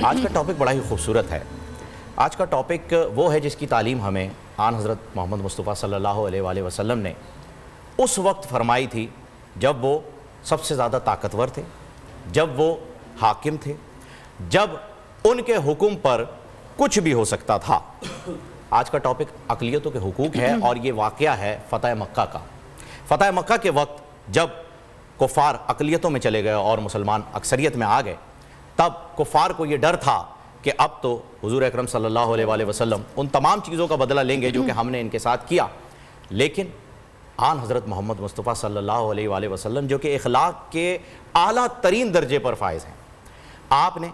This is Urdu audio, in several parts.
آج کا ٹاپک بڑا ہی خوبصورت ہے۔ آج کا ٹاپک وہ ہے جس کی تعلیم ہمیں آن حضرت محمد مصطفیٰ صلی اللہ علیہ وآلہ وسلم نے اس وقت فرمائی تھی جب وہ سب سے زیادہ طاقتور تھے، جب وہ حاکم تھے، جب ان کے حکم پر کچھ بھی ہو سکتا تھا۔ آج کا ٹاپک اقلیتوں کے حقوق ہے اور یہ واقعہ ہے فتح مکہ کا۔ فتح مکہ کے وقت جب کفار اقلیتوں میں چلے گئے اور مسلمان اکثریت میں آ گئے، تب کفار کو یہ ڈر تھا کہ اب تو حضور اکرم صلی اللہ علیہ وآلہ وسلم ان تمام چیزوں کا بدلہ لیں گے جو کہ ہم نے ان کے ساتھ کیا۔ لیکن آن حضرت محمد مصطفیٰ صلی اللہ علیہ وآلہ وسلم جو کہ اخلاق کے اعلیٰ ترین درجے پر فائز ہیں، آپ نے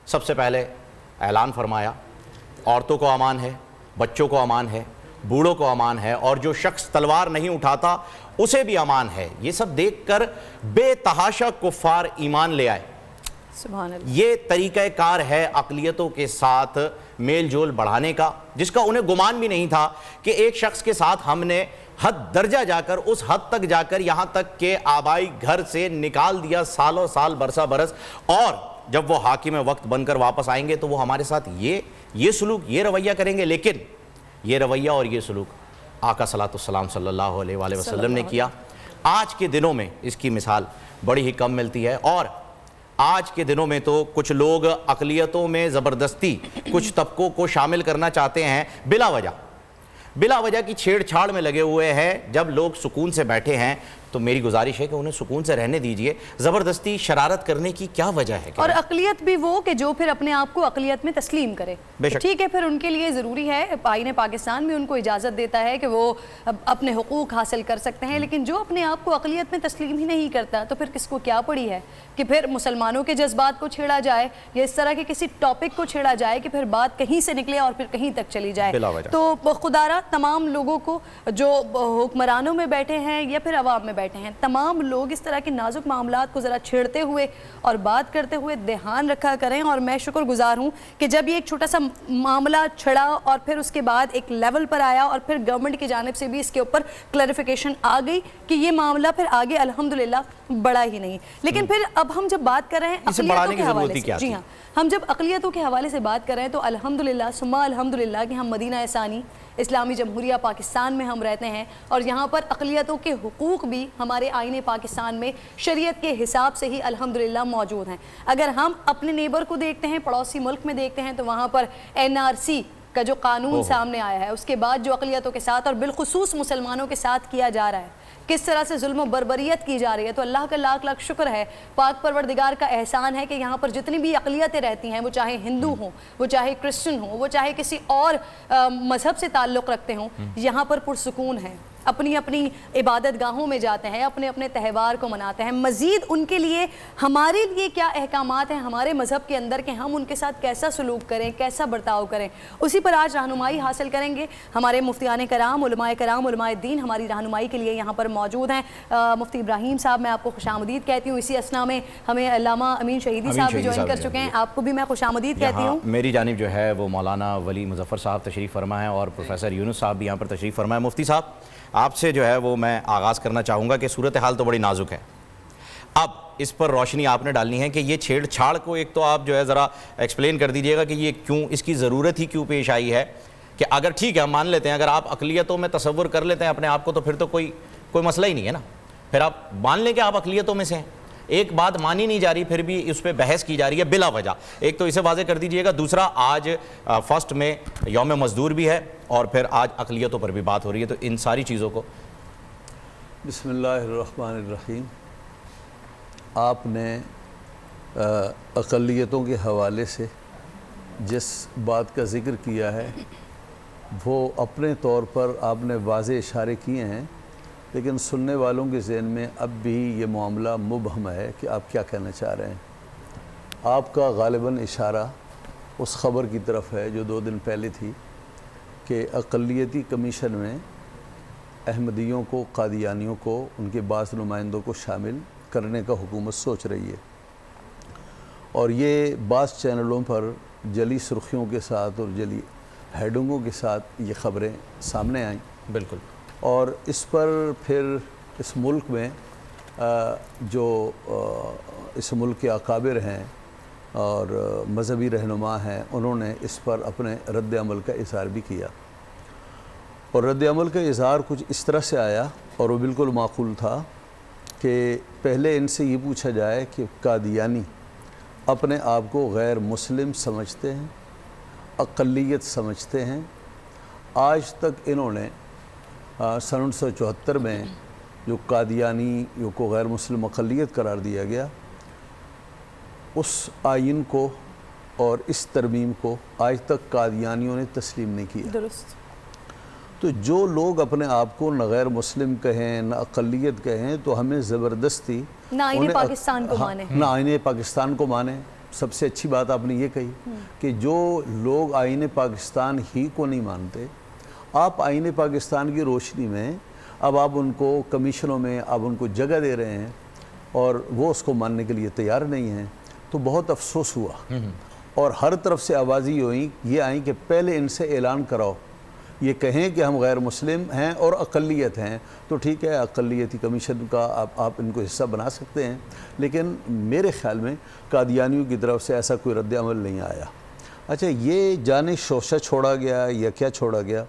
سب سے پہلے اعلان فرمایا عورتوں کو امان ہے، بچوں کو امان ہے، بوڑھوں کو امان ہے، اور جو شخص تلوار نہیں اٹھاتا اسے بھی امان ہے۔ یہ سب دیکھ کر بے تحاشا کفار ایمان لے آئے۔ سبحان اللہ۔ یہ طریقہ کار ہے اقلیتوں کے ساتھ میل جول بڑھانے کا، جس کا انہیں گمان بھی نہیں تھا کہ ایک شخص کے ساتھ ہم نے حد درجہ جا کر، اس حد تک جا کر، یہاں تک کہ آبائی گھر سے نکال دیا، سالوں سال برسہ برس، اور جب وہ حاکم وقت بن کر واپس آئیں گے تو وہ ہمارے ساتھ یہ سلوک، یہ رویہ کریں گے۔ لیکن یہ رویہ اور یہ سلوک آقا صلی اللہ علیہ وآلہ وسلم نے کیا۔ آج کے دنوں میں اس کی مثال بڑی ہی کم ملتی ہے، اور آج کے دنوں میں تو کچھ لوگ اقلیتوں میں زبردستی کچھ طبقوں کو شامل کرنا چاہتے ہیں، بلا وجہ کی چھیڑ چھاڑ میں لگے ہوئے ہیں۔ جب لوگ سکون سے بیٹھے ہیں تو میری گزارش ہے کہ انہیں سکون سے رہنے دیجئے، زبردستی شرارت کرنے کی کیا وجہ ہے؟ اور اقلیت بھی وہ کہ جو پھر اپنے آپ کو اقلیت میں تسلیم کرے، ٹھیک ہے، پھر ان کے لیے ضروری ہے، آئین پاکستان بھی ان کو اجازت دیتا ہے کہ وہ اپنے حقوق حاصل کر سکتے ہیں، لیکن جو اپنے آپ کو اقلیت میں تسلیم ہی نہیں کرتا تو پھر کس کو کیا پڑی ہے کہ پھر مسلمانوں کے جذبات کو چھیڑا جائے یا اس طرح کے کسی ٹاپک کو چھیڑا جائے کہ پھر بات کہیں سے نکلے اور پھر کہیں تک چلی جائے۔ تو خدا را تمام لوگوں کو جو حکمرانوں میں بیٹھے ہیں یا پھر عوام میں بیٹھے ہیں، تمام لوگ اس طرح کے نازک معاملات کو ذرا چھیڑتے ہوئے اور بات کرتے ہوئے دھیان رکھا کریں۔ اور میں شکر گزار ہوں کہ جب یہ ایک چھوٹا سا معاملہ چھڑا اور پھر اس کے بعد ایک لیول پر آیا اور پھر گورنمنٹ کی جانب سے بھی اس کے اوپر کلیریفیکیشن آ گئی کہ یہ معاملہ پھر آگے الحمدللہ بڑا ہی نہیں۔ لیکن پھر اب ہم جب بات کر رہے ہیں اقلیتوں کے حوالے سے، جی ہاں، ہم جب اقلیتوں کے حوالے سے بات کر رہے ہیں تو الحمدللہ ثم الحمدللہ کہ ہم مدینہ ثانی اسلامی جمہوریہ پاکستان میں ہم رہتے ہیں، اور یہاں پر اقلیتوں کے حقوق بھی ہمارے آئین پاکستان میں شریعت کے حساب سے ہی الحمدللہ موجود ہیں۔ اگر ہم اپنے نیبر کو دیکھتے ہیں، پڑوسی ملک میں دیکھتے ہیں، تو وہاں پر NRC کا جو قانون سامنے آیا ہے، اس کے بعد جو اقلیتوں کے ساتھ اور بالخصوص مسلمانوں کے ساتھ کیا جا رہا ہے، کس طرح سے ظلم و بربریت کی جا رہی ہے، تو اللہ کا لاکھ لاکھ شکر ہے، پاک پروردگار کا احسان ہے کہ یہاں پر جتنی بھی اقلیتیں رہتی ہیں، وہ چاہے ہندو ہوں، وہ چاہے کرسچن ہوں، وہ چاہے کسی اور مذہب سے تعلق رکھتے ہوں، یہاں پر پرسکون ہیں، اپنی اپنی عبادت گاہوں میں جاتے ہیں، اپنے اپنے تہوار کو مناتے ہیں۔ مزید ان کے لیے ہمارے لیے کیا احکامات ہیں ہمارے مذہب کے اندر کہ ہم ان کے ساتھ کیسا سلوک کریں، کیسا برتاؤ کریں، اسی پر آج رہنمائی حاصل کریں گے۔ ہمارے مفتیان کرام، علماء دین ہماری رہنمائی کے لیے یہاں پر موجود ہیں۔ مفتی ابراہیم صاحب، میں آپ کو خوش آمدید کہتی ہوں۔ اسی اسنا میں ہمیں علامہ امین شہیدی صاحب بھی جوائن کر چکے ہیں، آپ کو بھی میں خوش آمدید کہتی ہوں۔ میری جانب جو ہے وہ مولانا ولی مظفر صاحب تشریف فرما ہے، اور پروفیسر یونس صاحب بھی یہاں پر تشریف فرما ہے۔ مفتی صاحب، آپ سے جو ہے وہ میں آغاز کرنا چاہوں گا کہ صورتحال تو بڑی نازک ہے، اب اس پر روشنی آپ نے ڈالنی ہے کہ یہ چھیڑ چھاڑ کو ایک تو آپ جو ہے ذرا ایکسپلین کر دیجئے گا کہ یہ کیوں، اس کی ضرورت ہی کیوں پیش آئی ہے، کہ اگر ٹھیک ہے ہم مان لیتے ہیں، اگر آپ اقلیتوں میں تصور کر لیتے ہیں اپنے آپ کو تو پھر تو کوئی مسئلہ ہی نہیں ہے نا، پھر آپ مان لیں کہ آپ اقلیتوں میں سے ہیں۔ ایک بات مانی نہیں جا رہی، پھر بھی اس پہ بحث کی جا رہی ہے بلا وجہ، ایک تو اسے واضح کر دیجئے گا۔ دوسرا، آج فرسٹ میں یوم مزدور بھی ہے، اور پھر آج اقلیتوں پر بھی بات ہو رہی ہے، تو ان ساری چیزوں کو بسم اللہ الرحمن الرحیم۔ آپ نے اقلیتوں کے حوالے سے جس بات کا ذکر کیا ہے وہ اپنے طور پر آپ نے واضح اشارے کیے ہیں، لیکن سننے والوں کے ذہن میں اب بھی یہ معاملہ مبہم ہے کہ آپ کیا کہنا چاہ رہے ہیں۔ آپ کا غالباً اشارہ اس خبر کی طرف ہے جو 2 دن پہلے تھی کہ اقلیتی کمیشن میں احمدیوں کو، قادیانیوں کو، ان کے بعض نمائندوں کو شامل کرنے کا حکومت سوچ رہی ہے، اور یہ بعض چینلوں پر جلی سرخیوں کے ساتھ اور جلی ہیڈنگوں کے ساتھ یہ خبریں سامنے آئیں۔ بالکل، اور اس پر پھر اس ملک میں جو اس ملک کے اکابر ہیں، اور مذہبی رہنما ہیں، انہوں نے اس پر اپنے رد عمل کا اظہار بھی کیا، اور رد عمل کا اظہار کچھ اس طرح سے آیا اور وہ بالکل معقول تھا کہ پہلے ان سے یہ پوچھا جائے کہ قادیانی اپنے آپ کو غیر مسلم سمجھتے ہیں، اقلیت سمجھتے ہیں؟ آج تک انہوں نے سن 1974 میں جو قادیانی کو غیر مسلم اقلیت قرار دیا گیا، اس آئین کو اور اس ترمیم کو آج تک قادیانیوں نے تسلیم نہیں کیا۔ درست۔ تو جو لوگ اپنے آپ کو نہ غیر مسلم کہیں نہ اقلیت کہیں تو ہمیں زبردستی نہ آئین پاکستان کو مانیں، نہ آئین پاکستان کو مانیں۔ سب سے اچھی بات آپ نے یہ کہی کہ جو لوگ آئین پاکستان ہی کو نہیں مانتے، آپ آئین پاکستان کی روشنی میں اب آپ ان کو کمیشنوں میں آپ ان کو جگہ دے رہے ہیں اور وہ اس کو ماننے کے لیے تیار نہیں ہیں، تو بہت افسوس ہوا۔ اور ہر طرف سے آوازیں یہ آئیں کہ پہلے ان سے اعلان کراؤ، یہ کہیں کہ ہم غیر مسلم ہیں اور اقلیت ہیں تو ٹھیک ہے، اقلیتی کمیشن کا آپ ان کو حصہ بنا سکتے ہیں، لیکن میرے خیال میں قادیانیوں کی طرف سے ایسا کوئی رد عمل نہیں آیا۔ اچھا، یہ جانے شوشہ چھوڑا گیا یا کیا چھوڑا گیا؟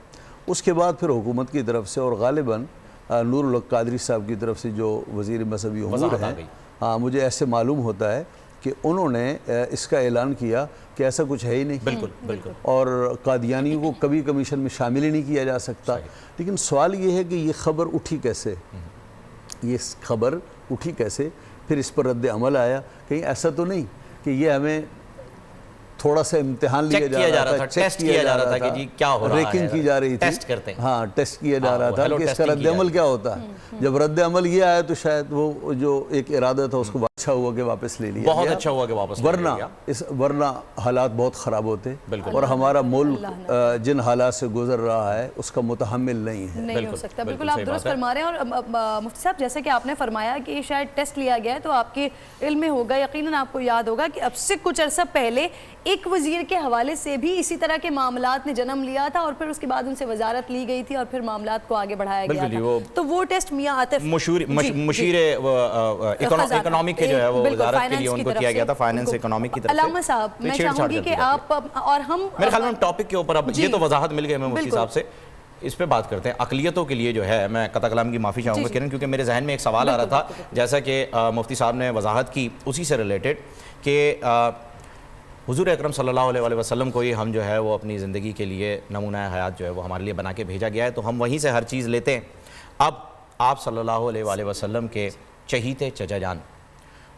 اس کے بعد پھر حکومت کی طرف سے اور غالباً نور الحق قادری صاحب کی طرف سے جو وزیر مذہبی امور ہیں، ہاں مجھے ایسے معلوم ہوتا ہے کہ انہوں نے اس کا اعلان کیا کہ ایسا کچھ ہے ہی نہیں، بالکل، اور قادیانیوں کو کبھی کمیشن میں شامل ہی نہیں کیا جا سکتا۔ لیکن سوال یہ ہے کہ یہ خبر اٹھی کیسے، یہ خبر اٹھی کیسے، پھر اس پر رد عمل آیا؟ کہیں ایسا تو نہیں کہ یہ ہمیں تھوڑا سا امتحان لیا جا رہا تھا، ٹیسٹ کیا جا رہا تھا کہ جی کیا ہو رہا ہے، ریکنگ کی جا رہی تھی، ٹیسٹ کرتے ہیں، ہاں ٹیسٹ کیا جا رہا تھا کہ اس کا رد عمل کیا ہوتا ہے۔ جب رد عمل یہ آیا تو شاید وہ جو ایک ارادہ تھا اس کو اچھا ہوا کہ واپس لے لیا، بہت اچھا ہوا کہ واپس لے لیا، ورنہ حالات بہت خراب ہوتے، اور ہمارا ملک جن حالات سے گزر رہا ہے اس کا متحمل نہیں ہو سکتا۔ بالکل آپ درست فرما رہے ہیں، اور مفتی صاحب جیسے کہ آپ نے فرمایا کہ شاید ٹیسٹ لیا گیا ہے، تو آپ کے علم میں ہوگا، یقیناً آپ کو یاد ہوگا کہ اب سے کچھ عرصہ پہلے ایک وزیر کے حوالے سے بھی اسی طرح کے معاملات نے جنم لیا تھا، اور پھر اس کے بعد ان سے وزارت لی گئی تھی اور پھر معاملات کو آگے بڑھایا گیا تھا۔ تو وہ ٹیسٹ میاں عاطف مشیر اکنامک کے جو ہے وہ وزارت کے لیے ان کو کیا گیا تھا، فائننس اکنامک کی طرف سے۔ علامہ صاحب میں چاہوں گی کہ آپ اور ہم میرے خیال میں ٹاپک کے اوپر اب یہ تو وضاحت مل گئی ہمیں مفتی صاحب سے، اس پہ بات کرتے ہیں۔ اقلیتوں کے لیے جو ہے میں قطع کلام کی معافی چاہوں گا کرن، کیونکہ میرے ذہن میں ایک سوال آ رہا تھا جیسا کہ مفتی صاحب نے وضاحت کی اسی سے ریلیٹڈ کہ حضور اکرم صلی اللہ علیہ وسلم کو ہی ہم جو ہے وہ اپنی زندگی کے لیے نمونہ حیات جو ہے وہ ہمارے لیے بنا کے بھیجا گیا ہے، تو ہم وہیں سے ہر چیز لیتے ہیں۔ اب آپ صلی اللہ علیہ وسلم کے چہیتے چچا جان،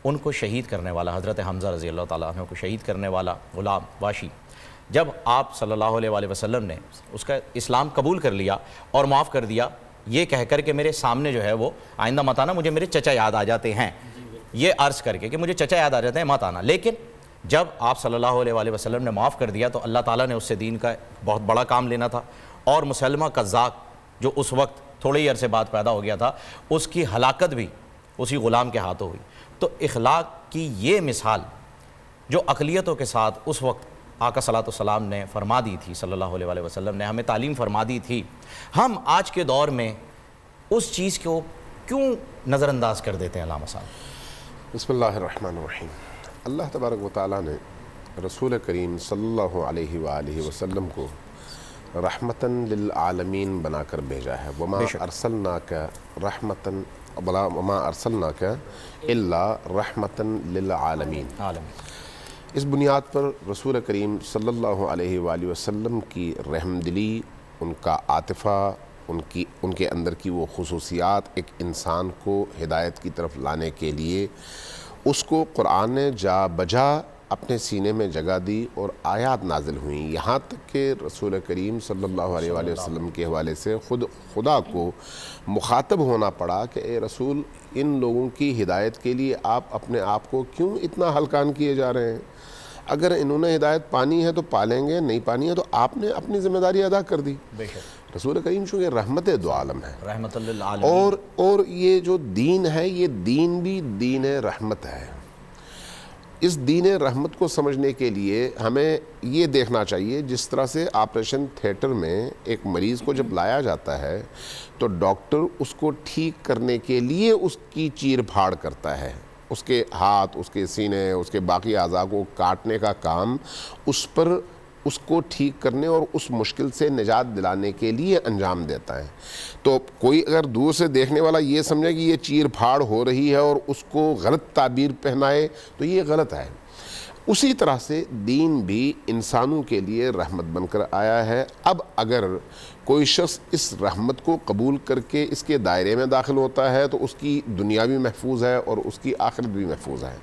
ان کو شہید کرنے والا حضرت حمزہ رضی اللہ تعالیٰ عنہ کو شہید کرنے والا غلام واشی، جب آپ صلی اللہ علیہ وسلم نے اس کا اسلام قبول کر لیا اور معاف کر دیا، یہ کہہ کر کہ میرے سامنے جو ہے وہ آئندہ مت آنا، مجھے میرے چچا یاد آ جاتے ہیں، یہ عرض کر کے کہ مجھے چچا یاد آ جاتے ہیں، مت آنا۔ لیکن جب آپ صلی اللہ علیہ وسلم نے معاف کر دیا تو اللہ تعالیٰ نے اس سے دین کا بہت بڑا کام لینا تھا، اور مسلمہ قذاق جو اس وقت تھوڑے ہی عرصے بعد پیدا ہو گیا تھا، اس کی ہلاکت بھی اسی غلام کے ہاتھوں ہوئی۔ تو اخلاق کی یہ مثال جو اقلیتوں کے ساتھ اس وقت آقا صلی اللہ علیہ وسلم نے فرما دی تھی، صلی اللہ علیہ وسلم نے ہمیں تعلیم فرما دی تھی، ہم آج کے دور میں اس چیز کو کیوں نظر انداز کر دیتے ہیں علامہ صاحب؟ بسم اللہ الرحمن الرحیم۔ اللہ تبارک و تعالیٰ نے رسول کریم صلی اللہ علیہ وآلہ وسلم کو رحمتاً للعالمین بنا کر بھیجا ہے۔ وما ارسلناک رحمتاً وما ارسلناک الا رحمتاً للعالمین۔ اس بنیاد پر رسول کریم صلی اللہ علیہ وآلہ وسلم کی رحم دلی، ان کا عاطفہ، ان کے اندر کی وہ خصوصیات ایک انسان کو ہدایت کی طرف لانے کے لیے اس کو قرآن نے جا بجا اپنے سینے میں جگہ دی اور آیات نازل ہوئیں، یہاں تک کہ رسول کریم صلی اللہ علیہ وآلہ وسلم کے حوالے سے خود خدا کو مخاطب ہونا پڑا کہ اے رسول، ان لوگوں کی ہدایت کے لیے آپ اپنے آپ کو کیوں اتنا ہلکان کیے جا رہے ہیں؟ اگر انہوں نے ہدایت پانی ہے تو پالیں گے، نہیں پانی ہے تو آپ نے اپنی ذمہ داری ادا کر دی۔ رسول کریم چونکہ رحمت دو عالم ہے، رحمت للعالمین، اور یہ جو دین ہے یہ دین بھی دین رحمت ہے۔ اس دین رحمت کو سمجھنے کے لیے ہمیں یہ دیکھنا چاہیے، جس طرح سے آپریشن تھیٹر میں ایک مریض کو جب لایا جاتا ہے تو ڈاکٹر اس کو ٹھیک کرنے کے لیے اس کی چیر پھاڑ کرتا ہے، اس کے ہاتھ، اس کے سینے، اس کے باقی اعضاء کو کاٹنے کا کام اس پر اس کو ٹھیک کرنے اور اس مشکل سے نجات دلانے کے لیے انجام دیتا ہے۔ تو کوئی اگر دور سے دیکھنے والا یہ سمجھے کہ یہ چیر پھاڑ ہو رہی ہے اور اس کو غلط تعبیر پہنائے تو یہ غلط ہے۔ اسی طرح سے دین بھی انسانوں کے لیے رحمت بن کر آیا ہے۔ اب اگر کوئی شخص اس رحمت کو قبول کر کے اس کے دائرے میں داخل ہوتا ہے تو اس کی دنیا بھی محفوظ ہے اور اس کی آخرت بھی محفوظ ہے،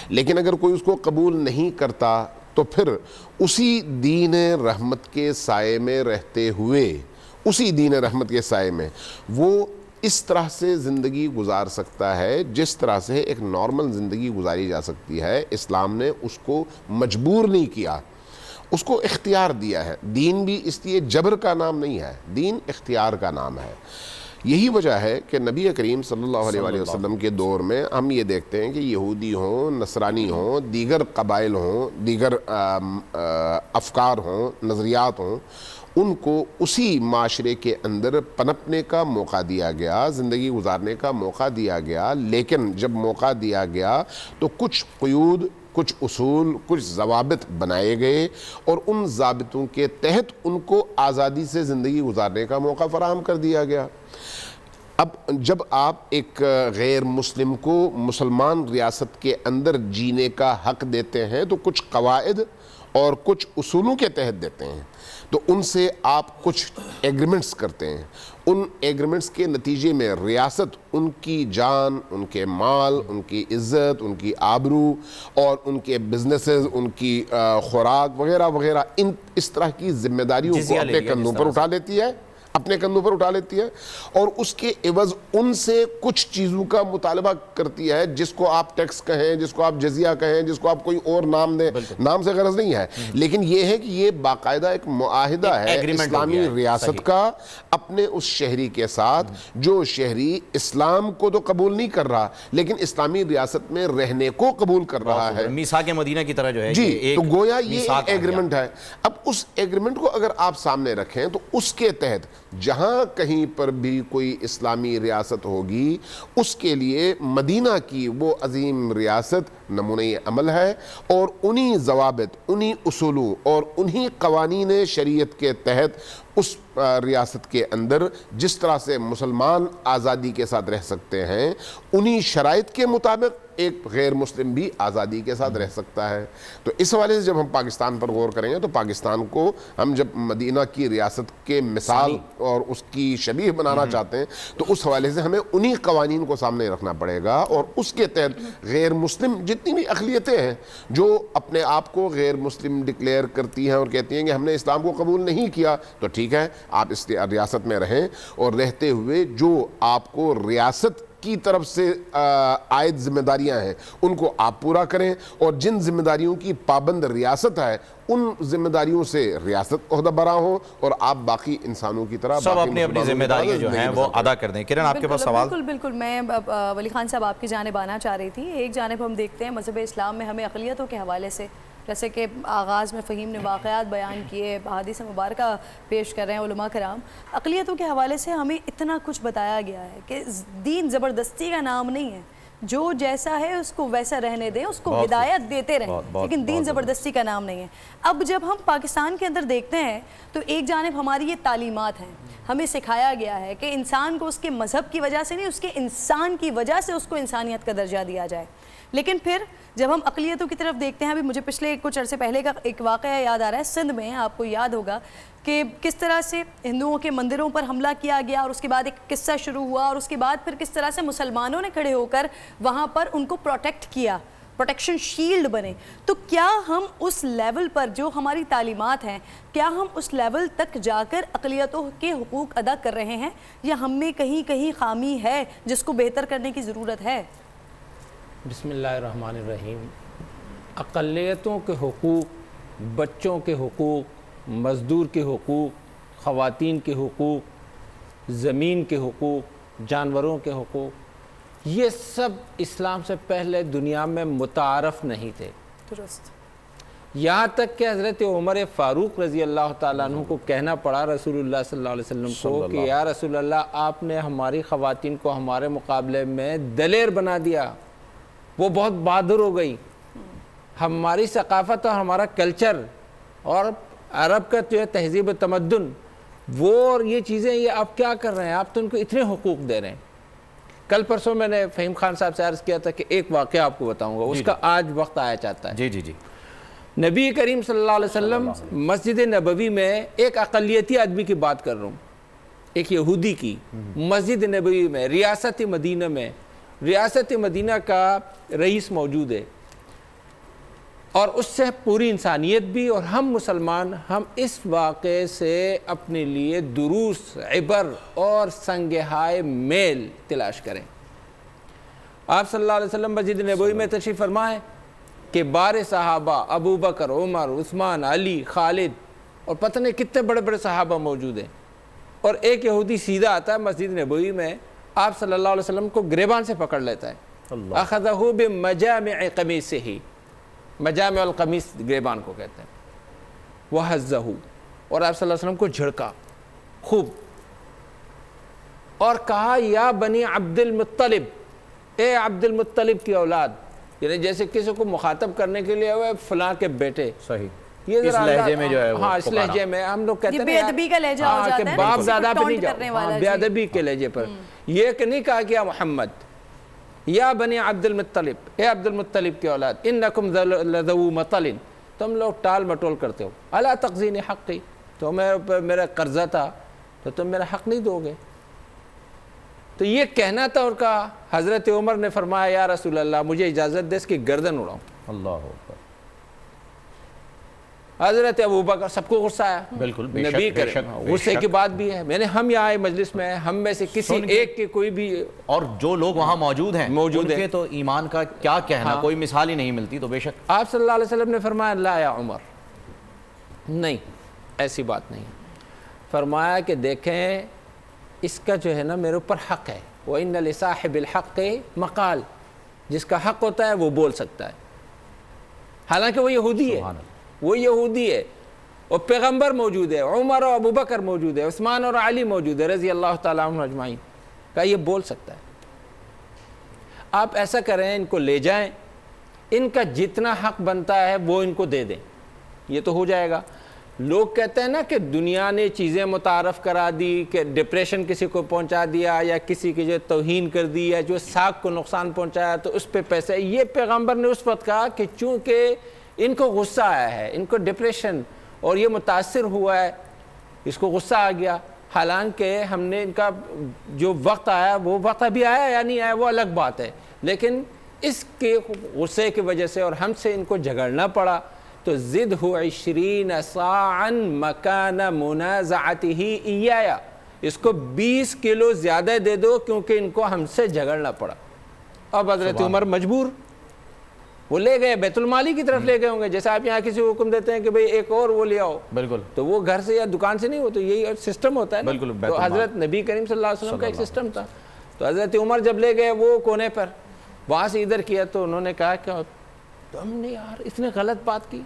لیکن اگر کوئی اس کو قبول نہیں کرتا تو پھر اسی دین رحمت کے سائے میں رہتے ہوئے، اسی دین رحمت کے سائے میں وہ اس طرح سے زندگی گزار سکتا ہے جس طرح سے ایک نارمل زندگی گزاری جا سکتی ہے۔ اسلام نے اس کو مجبور نہیں کیا، اس کو اختیار دیا ہے۔ دین بھی اس لیے جبر کا نام نہیں ہے، دین اختیار کا نام ہے۔ یہی وجہ ہے کہ نبی کریم صلی اللہ علیہ وآلہ وسلم کے دور میں ہم یہ دیکھتے ہیں کہ یہودی ہوں، نصرانی ہوں، دیگر قبائل ہوں، دیگر افکار ہوں، نظریات ہوں، ان کو اسی معاشرے کے اندر پنپنے کا موقع دیا گیا، زندگی گزارنے کا موقع دیا گیا، لیکن جب موقع دیا گیا تو کچھ قیود، کچھ اصول، کچھ ضوابط بنائے گئے اور ان ضابطوں کے تحت ان کو آزادی سے زندگی گزارنے کا موقع فراہم کر دیا گیا۔ اب جب آپ ایک غیر مسلم کو مسلمان ریاست کے اندر جینے کا حق دیتے ہیں تو کچھ قواعد اور کچھ اصولوں کے تحت دیتے ہیں، تو ان سے آپ کچھ ایگریمنٹس کرتے ہیں۔ ان ایگریمنٹس کے نتیجے میں ریاست ان کی جان، ان کے مال، ان کی عزت، ان کی آبرو اور ان کے بزنسز، ان کی خوراک وغیرہ وغیرہ اس طرح کی ذمہ داریوں کو اپنے کندھوں پر اٹھا لیتی ہے، اور اس کے عوض ان سے کچھ چیزوں کا مطالبہ کرتی ہے، جس کو آپ ٹیکس کہیں، جس کو آپ جزیہ کہیں، جس کو آپ کوئی اور نام دیں، نام سے غرض نہیں ہے، لیکن یہ ہے کہ یہ باقاعدہ ایک معاہدہ ہے اسلامی ریاست کا اپنے اس شہری کے ساتھ، جو شہری اسلام کو تو قبول نہیں کر رہا لیکن اسلامی ریاست میں رہنے کو قبول کر رہا ہے۔ میثاق مدینہ کی طرح جو ہے جی، تو گویا یہ ایک ایگریمنٹ ہے۔ اب اس ایگریمنٹ کو اگر آپ سامنے رکھیں تو اس کے تحت جہاں کہیں پر بھی کوئی اسلامی ریاست ہوگی، اس کے لیے مدینہ کی وہ عظیم ریاست نمونہ عمل ہے، اور انہی ضوابط، انہی اصولوں اور انہی قوانین شریعت کے تحت اس ریاست کے اندر جس طرح سے مسلمان آزادی کے ساتھ رہ سکتے ہیں، انہی شرائط کے مطابق ایک غیر مسلم بھی آزادی کے ساتھ رہ سکتا ہے۔ تو اس حوالے سے جب ہم پاکستان پر غور کریں گے تو پاکستان کو ہم جب مدینہ کی ریاست کے مثال اور اس کی شبیہ بنانا چاہتے ہیں تو اس حوالے سے ہمیں انہی قوانین کو سامنے رکھنا پڑے گا، اور اس کے تحت غیر مسلم جتنی بھی اقلیتیں ہیں جو اپنے آپ کو غیر مسلم ڈکلیئر کرتی ہیں اور کہتی ہیں کہ ہم نے اسلام کو قبول نہیں کیا، تو ٹھیک ہے، آپ اس ریاست میں رہیں، اور رہتے ہوئے جو آپ کو ریاست کی طرف سے عائد ذمہ داریاں ہیں ان کو آپ پورا کریں، اور جن ذمہ داریوں کی پابند ریاست ہے ان ذمہ داریوں سے ریاست عہدہ برا ہو، اور آپ باقی انسانوں کی طرح سب اپنی اپنی ذمہ داریاں جو ہیں وہ ادا کر دیں۔ کرن، آپ کے پاس سوال؟ بالکل، میں ولی خان صاحب آپ کی جانب آنا چاہ رہی تھی۔ ایک جانب ہم دیکھتے ہیں مذہب اسلام میں ہمیں اقلیتوں کے حوالے سے، جیسے کہ آغاز میں فہیم نے واقعات بیان کیے، احادیث مبارکہ پیش کر رہے ہیں علماء کرام، اقلیتوں کے حوالے سے ہمیں اتنا کچھ بتایا گیا ہے کہ دین زبردستی کا نام نہیں ہے، جو جیسا ہے اس کو ویسا رہنے دیں، اس کو ہدایت دیتے رہیں، لیکن دین زبردستی کا نام نہیں ہے۔ اب جب ہم پاکستان کے اندر دیکھتے ہیں تو ایک جانب ہماری یہ تعلیمات ہیں، ہمیں سکھایا گیا ہے کہ انسان کو اس کے مذہب کی وجہ سے نہیں، اس کے انسان کی وجہ سے اس کو انسانیت کا درجہ دیا جائے، لیکن پھر جب ہم اقلیتوں کی طرف دیکھتے ہیں، ابھی مجھے پچھلے کچھ عرصے پہلے کا ایک واقعہ یاد آ رہا ہے، سندھ میں آپ کو یاد ہوگا کہ کس طرح سے ہندوؤں کے مندروں پر حملہ کیا گیا، اور اس کے بعد ایک قصہ شروع ہوا، اور اس کے بعد پھر کس طرح سے مسلمانوں نے کھڑے ہو کر وہاں پر ان کو پروٹیکٹ کیا، پروٹیکشن شیلڈ بنے۔ تو کیا ہم اس لیول پر جو ہماری تعلیمات ہیں، کیا ہم اس لیول تک جا کر اقلیتوں کے حقوق ادا کر رہے ہیں، یا ہم میں کہیں کہیں خامی ہے جس کو بہتر کرنے کی ضرورت ہے؟ بسم اللہ الرحمن الرحیم۔ اقلیتوں کے حقوق، بچوں کے حقوق، مزدور کے حقوق، خواتین کے حقوق، زمین کے حقوق، جانوروں کے حقوق، یہ سب اسلام سے پہلے دنیا میں متعارف نہیں تھے۔ درست۔ یہاں تک کہ حضرت عمر فاروق رضی اللہ تعالیٰ عنہ کو کہنا پڑا رسول اللہ صلی اللہ علیہ وسلم کو کہ یا رسول اللہ، آپ نے ہماری خواتین کو ہمارے مقابلے میں دلیر بنا دیا، وہ بہت بہادر ہو گئی. ہماری ثقافت اور ہمارا کلچر اور عرب کا جو ہے تہذیب و تمدن وہ اور یہ چیزیں یہ آپ کیا کر رہے ہیں, آپ تو ان کو اتنے حقوق دے رہے ہیں. کل پرسوں میں نے فہیم خان صاحب سے عرض کیا تھا کہ ایک واقعہ آپ کو بتاؤں گا, اس کا آج وقت آیا چاہتا ہے. جی جی جی. نبی کریم صلی اللہ علیہ وسلم مسجد نبوی میں ایک اقلیتی آدمی کی بات کر رہا ہوں, ایک یہودی کی, مسجد نبوی میں ریاست مدینہ میں, ریاست مدینہ کا رئیس موجود ہے, اور اس سے پوری انسانیت بھی اور ہم مسلمان ہم اس واقعے سے اپنے لیے دروس, عبر اور سنگہائے میل تلاش کریں. آپ صلی اللہ علیہ وسلم مسجد نبوی میں تشریف فرمائے کہ بارے صحابہ ابو بکر, عمر, عثمان, علی, خالد اور پتہ نہیں کتنے بڑے بڑے صحابہ موجود ہیں, اور ایک یہودی سیدھا آتا ہے مسجد نبوی میں, آپ صلی اللہ علیہ وسلم کو گریبان سے پکڑ لیتا ہے. اخذہ بمجامع قمیصہ, مجامع القمیص گریبان کو کہتے ہیں, وحزہ, اور آپ صلی اللہ علیہ وسلم کو جھڑکا خوب اور کہا یا بنی عبد المطلب, اے عبد المطلب کی اولاد, یعنی جیسے کسی کو مخاطب کرنے کے لیے ہوئے فلاں کے بیٹے. صحیح, یہ اس لہجے میں جو ہے ہاں اس لہجے میں ہم لوگ کہتے ہیں بے ادبی کا لہجہ ہو جاتا ہے, باپ دادا پہ نہیں کرنے جاؤ, والا. بے ادبی کے لہجے پر. یہ کہ نہیں کہا کہ یا محمد, یا بنی عبد المطلب, اے عبد المطلب کی اولاد, انکم لذو مطل, تم لوگ ٹال مٹول کرتے ہو, الا تقضین حقی, تو میرا قرضہ تھا تو تم میرا حق نہیں دو گے. تو یہ کہنا تھا, اور کہا حضرت عمر نے فرمایا یا رسول اللہ مجھے اجازت دے اس کی گردن اڑاؤں. اللہ اکبر. حضرت ابو بکر, سب کو غصہ آیا. بالکل, نبی کریم غصے کی بات بھی ہے. میں نے ہم یہاں آئے مجلس میں, ہم میں سے کسی ایک کے کوئی بھی, اور جو لوگ وہاں موجود ہیں ان کے تو ایمان کا کیا کہنا, کوئی مثال ہی نہیں ملتی. تو بے شک آپ صلی اللہ علیہ وسلم نے فرمایا لا یا عمر, نہیں ایسی بات نہیں. فرمایا کہ دیکھیں اس کا جو ہے نا میرے اوپر حق ہے, وَإِنَّ لِصَاحِبِ الْحَقِّ مقال, جس کا حق ہوتا ہے وہ بول سکتا ہے. حالانکہ وہ یہودی ہے, وہ یہودی ہے, اور پیغمبر موجود ہے, عمر اور ابو بکر موجود ہے, عثمان اور علی موجود ہے رضی اللہ تعالیٰ عنہ اجمعین, کہا یہ بول سکتا ہے. آپ ایسا کریں, ان کو لے جائیں, ان کا جتنا حق بنتا ہے وہ ان کو دے دیں, یہ تو ہو جائے گا. لوگ کہتے ہیں نا کہ دنیا نے چیزیں متعارف کرا دی, کہ ڈپریشن کسی کو پہنچا دیا, یا کسی کی جو توہین کر دی, یا جو ساکھ کو نقصان پہنچایا تو اس پہ پیسے. یہ پیغمبر نے اس وقت کہا کہ چونکہ ان کو غصہ آیا ہے, ان کو ڈپریشن اور یہ متاثر ہوا ہے, اس کو غصہ آ گیا, حالانکہ ہم نے ان کا جو وقت آیا وہ وقت ابھی آیا یا نہیں آیا وہ الگ بات ہے, لیکن اس کے غصے کی وجہ سے اور ہم سے ان کو جھگڑنا پڑا. تو زدہ 20 صاعا مکان منازعتہ ایایا, اس کو 20 کلو زیادہ دے دو کیونکہ ان کو ہم سے جھگڑنا پڑا. اب حضرت عمر مجبور, وہ لے گئے بیت المالی کی طرف لے گئے ہوں گے, جیسے آپ یہاں کسی کو حکم دیتے ہیں کہ بھئی ایک اور وہ لے آؤ, بالکل, تو وہ گھر سے یا دکان سے نہیں, وہ تو یہی سسٹم ہوتا ہے. بالکل, تو حضرت نبی کریم صلی اللہ علیہ وسلم کا ایک سسٹم تھا. تو حضرت عمر جب لے گئے وہ کونے پر, وہاں سے ادھر کیا, تو انہوں نے کہا کہ تم نے یار اتنے غلط بات کی,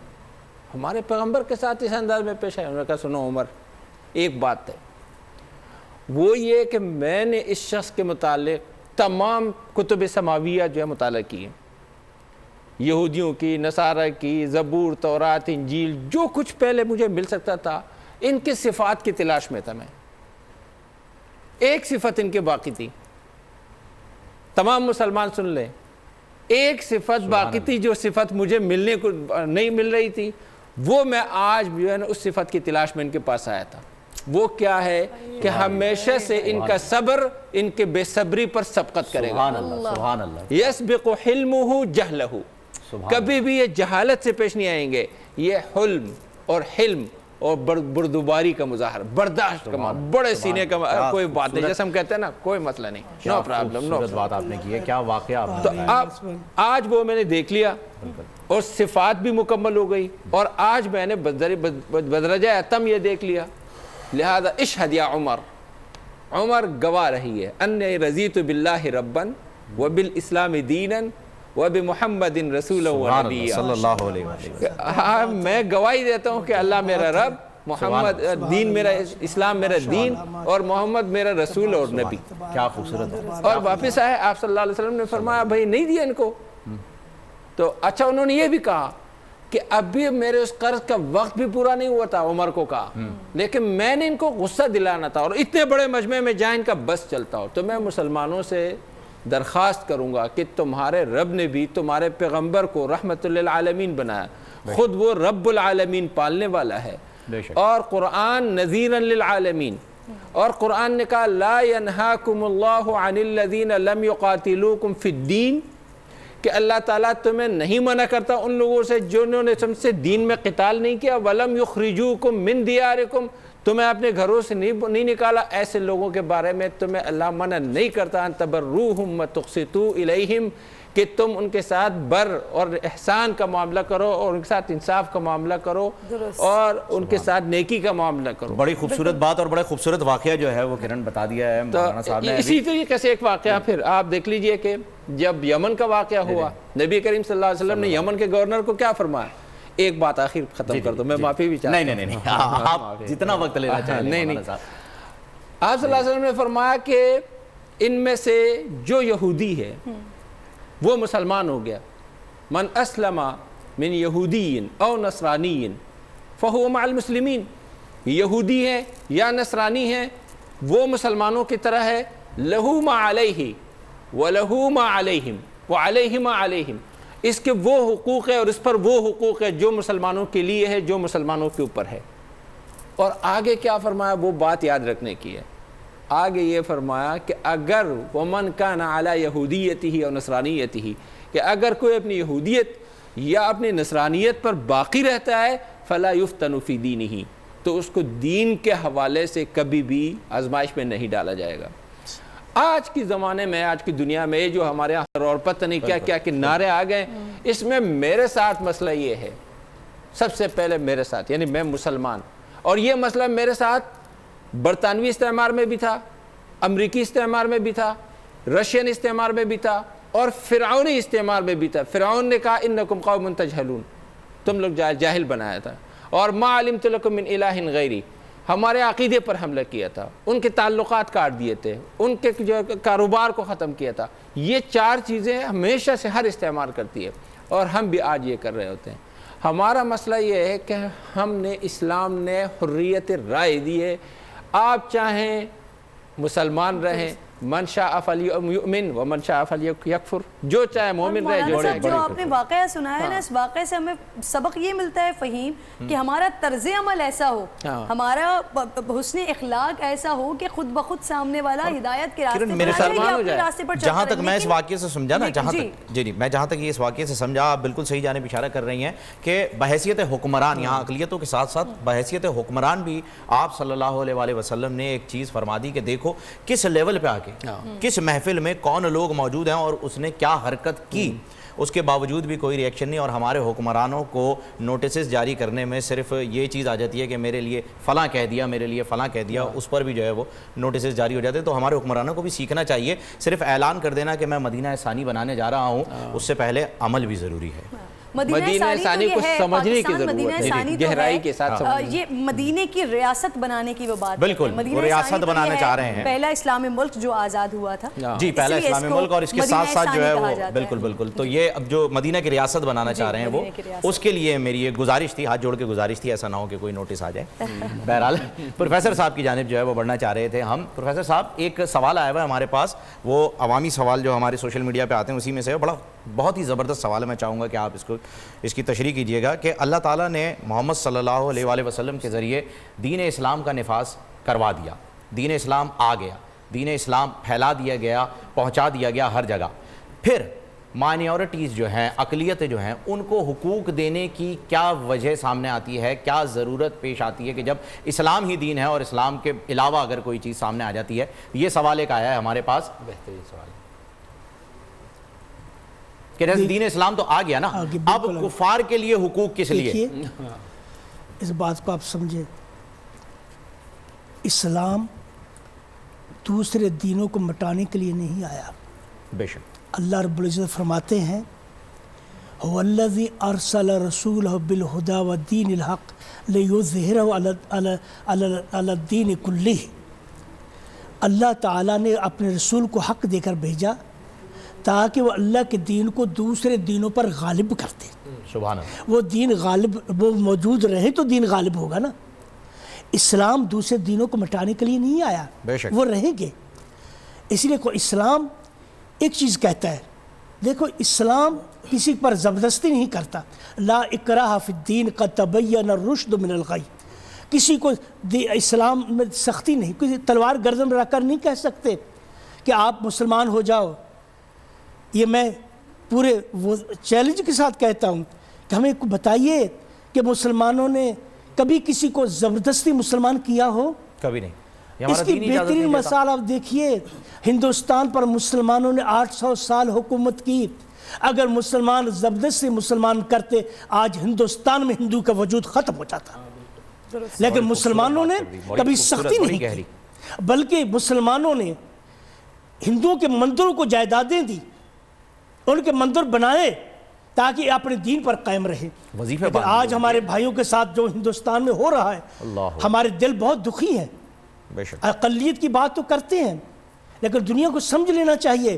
ہمارے پیغمبر کے ساتھ اس انداز میں پیش آئے. انہوں نے کہا سنو عمر, ایک بات ہے, وہ یہ کہ میں نے اس شخص کے متعلق تمام کتب سماویہ جو ہے مطالعہ کی ہیں, یہودیوں کی, نصارہ کی, زبور, تورات, انجیل, جو کچھ پہلے مجھے مل سکتا تھا, ان کی صفات کی تلاش میں تھا میں. ایک صفت ان کے باقی تھی, تمام مسلمان سن لیں, ایک صفت باقی تھی جو صفت مجھے ملنے کو نہیں مل رہی تھی, وہ میں آج جو ہے نا اس صفت کی تلاش میں ان کے پاس آیا تھا. وہ کیا ہے کہ ہمیشہ سے ان کا صبر ان کے بے صبری پر سبقت کرے گا. سبحان اللہ. یسبق حلمہ جہلہ, کبھی بھی یہ جہالت سے پیش نہیں آئیں گے, یہ حلم اور حلم اور بردباری کا مظاہر, برداشت کا, بڑے سینے کا, کوئی بات نہیں, جیسے ہم کہتے ہیں نا کوئی مسئلہ نہیں, نو پرابلم, نو بات آپ نے کی ہے, کیا واقعہ آپ تو آج وہ میں نے دیکھ لیا اور صفات بھی مکمل ہو گئی, اور آج میں نے بدرجہ اتم یہ دیکھ لیا. لہذا اشہد یا عمر, عمر گواہ رہی ہے, انی رضیت باللہ ربا وبالاسلام دینا وبمحمد رسولا ونبیا, صلی اللہ علیہ وسلم. میں گواہی دیتا ہوں کہ اللہ میرا رب, محمد دین میرا, اسلام میرا دین, اور محمد میرا رسول اور نبی. کیا خوبصورت ہے. اور واپس آئے, آپ صلی اللہ علیہ وسلم نے فرمایا بھائی نہیں دیا ان کو, تو اچھا انہوں نے یہ بھی کہا کہ اب بھی میرے اس قرض کا وقت بھی پورا نہیں ہوا تھا، عمر کو کہا، لیکن میں نے ان کو غصہ دلانا تھا اور اتنے بڑے مجمع میں جائیں ان کا بس چلتا ہو. تو میں مسلمانوں سے درخواست کروں گا کہ تمہارے رب نے بھی تمہارے پیغمبر کو رحمت للعالمین بنایا، خود وہ رب العالمین پالنے والا ہے، اور قرآن نذیرا للعالمین، اور قرآن نے کہا لا ینہاکم اللہ عن الذین لم یقاتلوکم فی الدین، کہ اللہ تعالیٰ تمہیں نہیں منع کرتا ان لوگوں سے جنہوں نے تم سے دین میں قتال نہیں کیا، وَلَمْ يُخْرِجُوكُم مِّن دِيَارِكُم، تمہیں اپنے گھروں سے نہیں نکالا. ایسے لوگوں کے بارے میں تمہیں اللہ منع نہیں کرتا ان تبروہم وتقسطوا الیہم، کہ تم ان کے ساتھ بر اور احسان کا معاملہ کرو اور ان کے ساتھ انصاف کا معاملہ کرو اور ان کے ساتھ نیکی کا معاملہ کرو. بڑی خوبصورت بات اور بڑا خوبصورت واقعہ جو ہے وہ کرن بتا دیا ہے مولانا صاحب نے. اسی طریقے سے ایک واقعہ پھر آپ دیکھ لیجئے کہ جب یمن کا واقعہ ہوا، نبی کریم صلی اللہ علیہ وسلم نے یمن کے گورنر کو کیا فرمایا؟ ایک بات آخر ختم کر دو، میں معافی بھی چاہتا ہوں. نہیں آپ جتنا وقت لینا چاہیں. نہیں آپ صلی اللہ علیہ وسلم نے فرمایا کہ ان میں سے جو یہودی ہے وہ مسلمان ہو گیا، من اسلم من یہودی او نصرانی فہو مع المسلمین، یہودی ہے یا نصرانی ہے وہ مسلمانوں کی طرح ہے، لہو ما علیہ وَلَهُ مَا عَلَيْهِمْ وَعَلَيْهِ مَا عَلَيْهِمْ، اس کے وہ حقوق ہے اور اس پر وہ حقوق ہے جو مسلمانوں کے لیے ہے، جو مسلمانوں کے اوپر ہے. اور آگے کیا فرمایا وہ بات یاد رکھنے کی ہے. آگے یہ فرمایا کہ اگر وَمَنْ كَانَ عَلَى يَهُودِيَّتِهِ اور نصرانیتِهِ، کہ اگر کوئی اپنی یہودیت یا اپنی نصرانیت پر باقی رہتا ہے فَلَا يُفْتَنُ فِي دِينِهِ، تو اس کو دین کے حوالے سے کبھی بھی آزمائش میں نہیں ڈالا جائے گا. آج کی زمانے میں، آج کی دنیا میں جو ہمارے یہاں اور پتہ نہیں کیا کیا کہ نعرے آ گئے، اس میں میرے ساتھ مسئلہ یہ ہے، سب سے پہلے میرے ساتھ، یعنی میں مسلمان، اور یہ مسئلہ میرے ساتھ برطانوی استعمار میں بھی تھا، امریکی استعمار میں بھی تھا، رشین استعمار میں بھی تھا، اور فرعونی استعمار میں بھی تھا. فرعون نے کہا انکم قوم تجہلون، تم لوگ جاہل بنایا تھا، اور ما علمت لکم من الہ غیری، ہمارے عقیدے پر حملہ کیا تھا، ان کے تعلقات کاٹ دیے تھے، ان کے جو کاروبار کو ختم کیا تھا. یہ چار چیزیں ہمیشہ سے ہر استعمال کرتی ہے، اور ہم بھی آج یہ کر رہے ہوتے ہیں. ہمارا مسئلہ یہ ہے کہ ہم نے، اسلام نے حریت رائے دی ہے، آپ چاہیں مسلمان رہیں، من شاء فلیؤمن ومن شاء فلیکفر، جو چاہے مومن رہے جو چاہے. جو آپ نے واقعہ سنا ہے نا، اس واقعے سے ہمیں سبق یہ ملتا ہے فہیم کہ ہمارا طرز عمل ایسا ہو، ہمارا حسن اخلاق ایسا ہو کہ خود بخود سامنے والا ہدایت کے راستے پر. جہاں تک میں اس واقعے سے سمجھا نا، جہاں تک یہ اس واقعے سے سمجھا، آپ بالکل صحیح جانب اشارہ کر رہی ہیں کہ بحیثیت حکمران، یہاں اقلیتوں کے ساتھ ساتھ بحیثیت حکمران بھی آپ صلی اللہ علیہ وسلم نے ایک چیز فرما دی کہ دیکھو کس لیول پہ آ کے، کس محفل میں کون لوگ موجود ہیں اور اس نے کیا حرکت کی، اس کے باوجود بھی کوئی ریئیکشن نہیں. اور ہمارے حکمرانوں کو نوٹسز جاری کرنے میں صرف یہ چیز آ جاتی ہے کہ میرے لیے فلاں کہہ دیا، میرے لیے فلاں کہہ دیا، اس پر بھی جو ہے وہ نوٹسز جاری ہو جاتے ہیں. تو ہمارے حکمرانوں کو بھی سیکھنا چاہیے، صرف اعلان کر دینا کہ میں مدینہ ثانی بنانے جا رہا ہوں، اس سے پہلے عمل بھی ضروری ہے. مدینہ ثانی کو سمجھنے کی ضرورت ہے، گہرائی کے ساتھ سمجھنے. یہ مدینہ کی ریاست بنانے کی وہ بات، بالکل وہ ریاست بنانا چاہ رہے ہیں، پہلا اسلامی ملک جو آزاد ہوا تھا. جی پہلا اسلامی ملک، اور اس کے ساتھ ساتھ جو ہے وہ بالکل تو یہ اب جو مدینہ کی ریاست بنانا چاہ رہے ہیں وہ، اس کے لیے میری ایک گزارش تھی، ہاتھ جوڑ کے گزارش تھی، ایسا نہ ہو کہ کوئی نوٹس آ جائے. بہرحال پروفیسر صاحب کی جانب جو ہے وہ بڑھنا چاہ رہے تھے ہم. پروفیسر صاحب ایک سوال آیا ہوا ہے ہمارے پاس، وہ عوامی سوال جو ہمارے سوشل میڈیا پہ آتے ہیں اسی میں سے، بہت ہی زبردست سوال ہے. میں چاہوں گا کہ آپ اس کی تشریح کیجئے گا کہ اللہ تعالیٰ نے محمد صلی اللہ علیہ وآلہ وسلم کے ذریعے دین اسلام کا نفاذ کروا دیا، دین اسلام آ گیا، دین اسلام پھیلا دیا گیا، پہنچا دیا گیا ہر جگہ. پھر مائنورٹیز جو ہیں، اقلیتیں جو ہیں، ان کو حقوق دینے کی کیا وجہ سامنے آتی ہے، کیا ضرورت پیش آتی ہے کہ جب اسلام ہی دین ہے اور اسلام کے علاوہ اگر کوئی چیز سامنے آ جاتی ہے؟ یہ سوال ایک آیا ہے ہمارے پاس. بہترین سوال کہ دین اسلام تو آ گیا نا، اب کفار کے لیے حقوق کس لیے؟ اس بات کو آپ سمجھیں، اسلام دوسرے دینوں کو مٹانے کے لیے نہیں آیا. بے شک اللہ رب العزت فرماتے ہیں هو الذی ارسل رسولہ بالہدی والدین الحق لیظہرہ علی الدین کلہ. اللہ تعالیٰ نے اپنے رسول کو حق دے کر بھیجا تاکہ وہ اللہ کے دین کو دوسرے دینوں پر غالب کر دے. سبحان اللہ. وہ دین غالب وہ موجود رہے تو دین غالب ہوگا نا. اسلام دوسرے دینوں کو مٹانے کے لیے نہیں آیا, بے شک. وہ رہیں گے. اس لیے اسلام ایک چیز کہتا ہے, دیکھو اسلام کسی پر زبردستی نہیں کرتا. لا اکراہ فی الدین قد تبین الرشد من الغی. کسی کو اسلام میں سختی نہیں, کسی تلوار گردن میں رکھ کر نہیں کہہ سکتے کہ آپ مسلمان ہو جاؤ. یہ میں پورے وہ چیلنج کے ساتھ کہتا ہوں کہ ہمیں بتائیے کہ مسلمانوں نے کبھی کسی کو زبردستی مسلمان کیا ہو؟ کبھی نہیں. اس کی بہترین مثال آپ دیکھیے, ہندوستان پر مسلمانوں نے 800 سال حکومت کی. اگر مسلمان زبردستی مسلمان کرتے آج ہندوستان میں ہندو کا وجود ختم ہو جاتا. لیکن مسلمانوں نے کبھی سختی نہیں کی, بلکہ مسلمانوں نے ہندوؤں کے مندروں کو جائیدادیں دی, ان کے مندر بنائے تاکہ اپنے دین پر قائم رہے. لیکن آج ہمارے بھائیوں کے ساتھ جو ہندوستان میں ہو رہا ہے, ہمارے دل بہت دکھی ہیں. اقلیت کی بات تو کرتے ہیں, لیکن دنیا کو سمجھ لینا چاہیے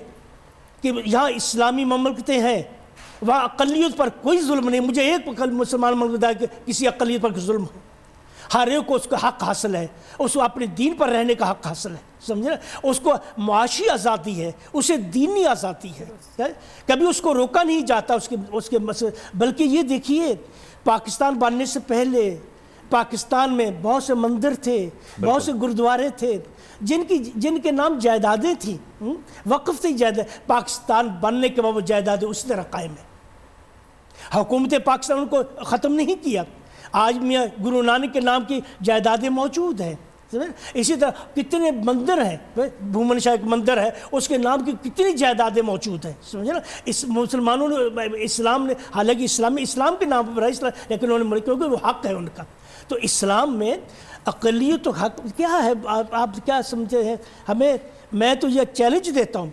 کہ یہاں اسلامی مملکتیں ہیں, وہاں اقلیت پر کوئی ظلم نہیں. مجھے ایک مسلمان ملک بتایا کہ کسی اقلیت پر ظلم ہو. ہر ایک کو اس کا حق حاصل ہے, اس کو اپنے دین پر رہنے کا حق حاصل ہے, سمجھے نا. اس کو معاشی آزادی ہے, اسے دینی آزادی ہے, کبھی اس کو روکا نہیں جاتا اس کے مسئلے. بلکہ یہ دیکھیے, پاکستان بننے سے پہلے پاکستان میں بہت سے مندر تھے, بہت سے گردوارے تھے جن کے نام جائیدادیں تھیں, وقف تھی جائیداد. پاکستان بننے کے بعد وہ جائیدادیں اسی طرح قائم ہیں. حکومت پاکستان ان کو ختم نہیں کیا. آج میں گرو نانک کے نام کی جائیدادیں موجود ہیں. اسی طرح کتنے مندر ہیں, بھومن شاہ ایک مندر ہے, اس کے نام کی کتنی جائیدادیں موجود ہیں, سمجھے نا. اس مسلمانوں نے, اسلام نے, حالانکہ اسلام کے نام پر رہا, لیکن انہوں نے کیونکہ وہ حق ہے ان کا. تو اسلام میں اقلیت و حق کیا ہے, آپ کیا سمجھتے ہیں ہمیں. میں تو یہ چیلنج دیتا ہوں,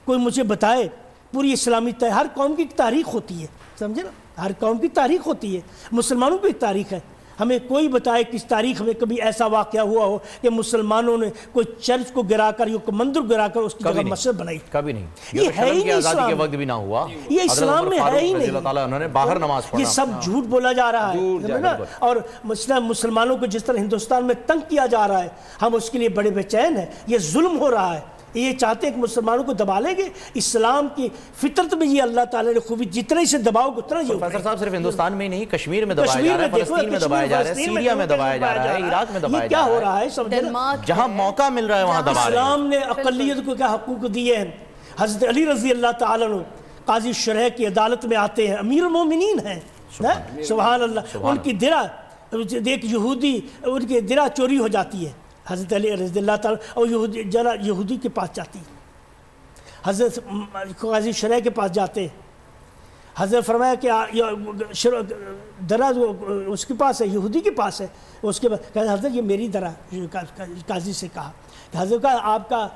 کوئی مجھے بتائے پوری اسلامی ہر قوم کی تاریخ ہوتی ہے, سمجھے نا. ہر قوم کی تاریخ ہوتی ہے, مسلمانوں کی تاریخ ہے. ہمیں کوئی بتائے کس تاریخ میں کبھی ایسا واقعہ ہوا ہو کہ مسلمانوں نے کوئی چرچ کو گرا کر یا مندر گرا کر اس کی جگہ مسجد بنائی. کبھی نہیں. یہ ہے ہی نہیں آزادی کے وقت بھی نہ ہوا, یہ اسلام میں ہے ہی نہیں. اللہ تعالیٰ انہوں نے باہر نماز پڑھا. یہ سب جھوٹ بولا جا رہا ہے. اور مسلمانوں کو جس طرح ہندوستان میں تنگ کیا جا رہا ہے, ہم اس کے لیے بڑے بے چین ہیں. یہ ظلم ہو رہا ہے. یہ چاہتے ہیں کہ مسلمانوں کو دبا لیں گے. اسلام کی فطرت میں یہ اللہ تعالیٰ نے خوبی, جتنا اسے دباؤ اتنا یہ. پروفیسر صاحب صرف ہندوستان میں نہیں, کشمیر میں دبایا جا رہا ہے, فلسطین میں دبایا جا رہا ہے, سیریا میں دبایا جا رہا ہے, عراق میں دبایا جا رہا ہے. یہ کیا ہو رہا ہے سمجھے, جہاں موقع مل رہا ہے وہاں دبا رہے ہیں. اسلام نے اقلیت کو کیا حقوق دیے ہیں. حضرت علی رضی اللہ تعالیٰ عنہ قاضی شرح کی عدالت میں آتے ہیں, امیر المومنین ہیں, سبحان اللہ. ان کی درع, ایک یہودی, ان کی درع چوری ہو جاتی ہے, حضرت علی رضی اللہ تعالیٰ, اور یہودی کے پاس جاتی ہے. حضرت قاضی شرح کے پاس جاتے ہیں. حضرت فرمایا کہ درا اس کے پاس ہے, یہودی کے پاس ہے. اس کے بعد کہا حضرت یہ میری درا. قاضی سے کہا کہ حضرت کا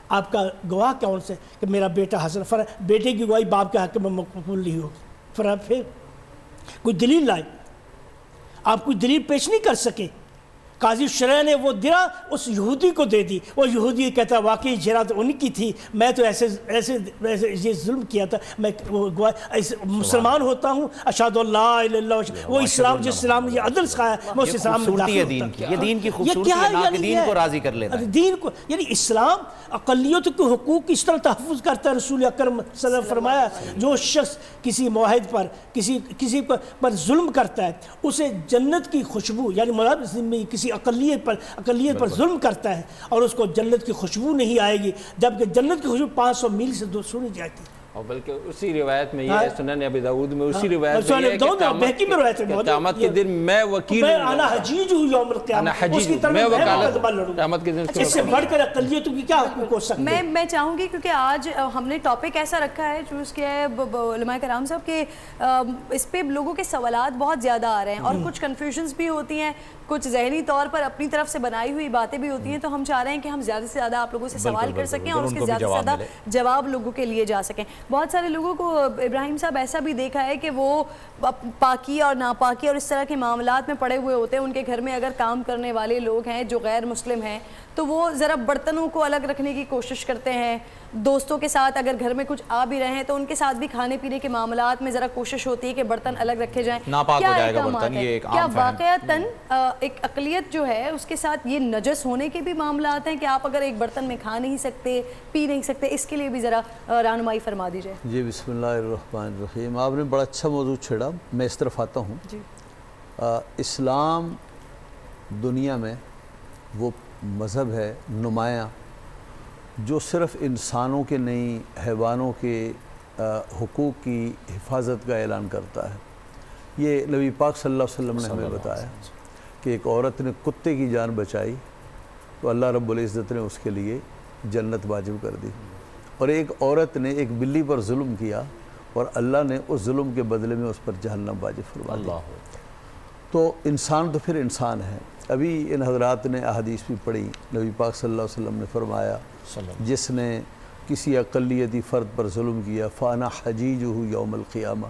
آپ کا گواہ کون سے, کہ میرا بیٹا. حضرت فرمایا بیٹے کی گواہی باپ کے حق میں مقبول نہیں ہوگی. فرمایا پھر کوئی دلیل لائے, آپ کوئی دلیل پیش نہیں کر سکے. قاضی شرح نے وہ درع اس یہودی کو دے دی. وہ یہودی کہتا واقعی جرات ان کی تھی, میں تو ایسے یہ ظلم کیا تھا, میں مسلمان ہوتا ہوں, اشہد اللہ الہ الا اللہ. وہ اسلام جس اسلام نے یہ عدل سکھایا, میں اس اسلام میں داخل ہوتا ہوں. یہ دین کی خوبصورتی ہے کہ دین کو راضی کر لینا ہے. دین کو یعنی اسلام اقلیت کے حقوق اس طرح تحفظ کرتا ہے. رسول اکرم صلی اللہ علیہ وسلم فرمایا جو شخص کسی معاہد پر کسی پر ظلم کرتا ہے, اسے جنت کی خوشبو, یعنی کسی اقلیت پر ظلم کرتا ہے اور اس کو جنت کی خوشبو نہیں آئے گی, جبکہ جنت کی خوشبو 500 میل سے دور سنی جاتی ہے. اور بلکہ اسی روایت میں یہ ہے, سنن ابی داؤد میں اسی روایت میں یہ ہے کہ قیامت کے دن میں وکیل ہوں, انا حجیج ہوں یوم القیامہ, اس کی طرف میں قیامت کے دن. اس سے بڑھ کر اقلیتوں کی کیا حقوق ہو سکتے ہیں. میں چاہوں گی کیونکہ آج ہم نے ٹاپک ایسا رکھا ہے چوز کیا ہے علماء کرام صاحب کہ اس پہ لوگوں کے سوالات بہت زیادہ آ رہے ہیں اور کچھ کنفیوژنز بھی ہوتی ہیں, کچھ ذہنی طور پر اپنی طرف سے بنائی ہوئی باتیں بھی ہوتی ہیں. تو ہم چاہ رہے ہیں کہ ہم زیادہ سے زیادہ آپ لوگوں سے سوال کر سکیں اور اس کے زیادہ سے زیادہ جواب لوگوں کے لیے جا سکیں. بہت سارے لوگوں کو ابراہیم صاحب ایسا بھی دیکھا ہے کہ وہ پاکی اور ناپاکی اور اس طرح کے معاملات میں پڑے ہوئے ہوتے ہیں. ان کے گھر میں اگر کام کرنے والے لوگ ہیں جو غیر مسلم ہیں تو وہ ذرا برتنوں کو الگ رکھنے کی کوشش کرتے ہیں. دوستوں کے ساتھ اگر گھر میں کچھ آ بھی رہے ہیں تو ان کے ساتھ بھی کھانے پینے کے معاملات میں ذرا کوشش ہوتی ہے کہ برتن الگ رکھے جائیں. ناپاک ہو جائے گا برتن, یہ ایک عام کیا فہم. واقعتاً ایک اقلیت جو ہے اس کے ساتھ یہ نجس ہونے کے بھی معاملات ہیں کہ آپ اگر ایک برتن میں کھا نہیں سکتے, پی نہیں سکتے, اس کے لیے بھی ذرا رہنمائی فرما دیجئے. جی بسم اللہ الرحمن الرحیم. آپ نے بڑا اچھا موضوع چھیڑا, میں اس طرف آتا ہوں. جی. اسلام دنیا میں وہ مذہب ہے نمایاں جو صرف انسانوں کے نہیں حیوانوں کے حقوق کی حفاظت کا اعلان کرتا ہے. یہ نبی پاک صلی اللہ علیہ وسلم نے ہمیں بتایا کہ ایک عورت نے کتے کی جان بچائی تو اللہ رب العزت نے اس کے لیے جنت واجب کر دی, اور ایک عورت نے ایک بلی پر ظلم کیا اور اللہ نے اس ظلم کے بدلے میں اس پر جہنم واجب فرما دی. تو انسان تو پھر انسان ہے. ابھی ان حضرات نے احادیث بھی پڑھی, نبی پاک صلی اللہ علیہ وسلم نے فرمایا جس نے کسی اقلیتی فرد پر ظلم کیا فانا حجیجہ یوم القیامہ,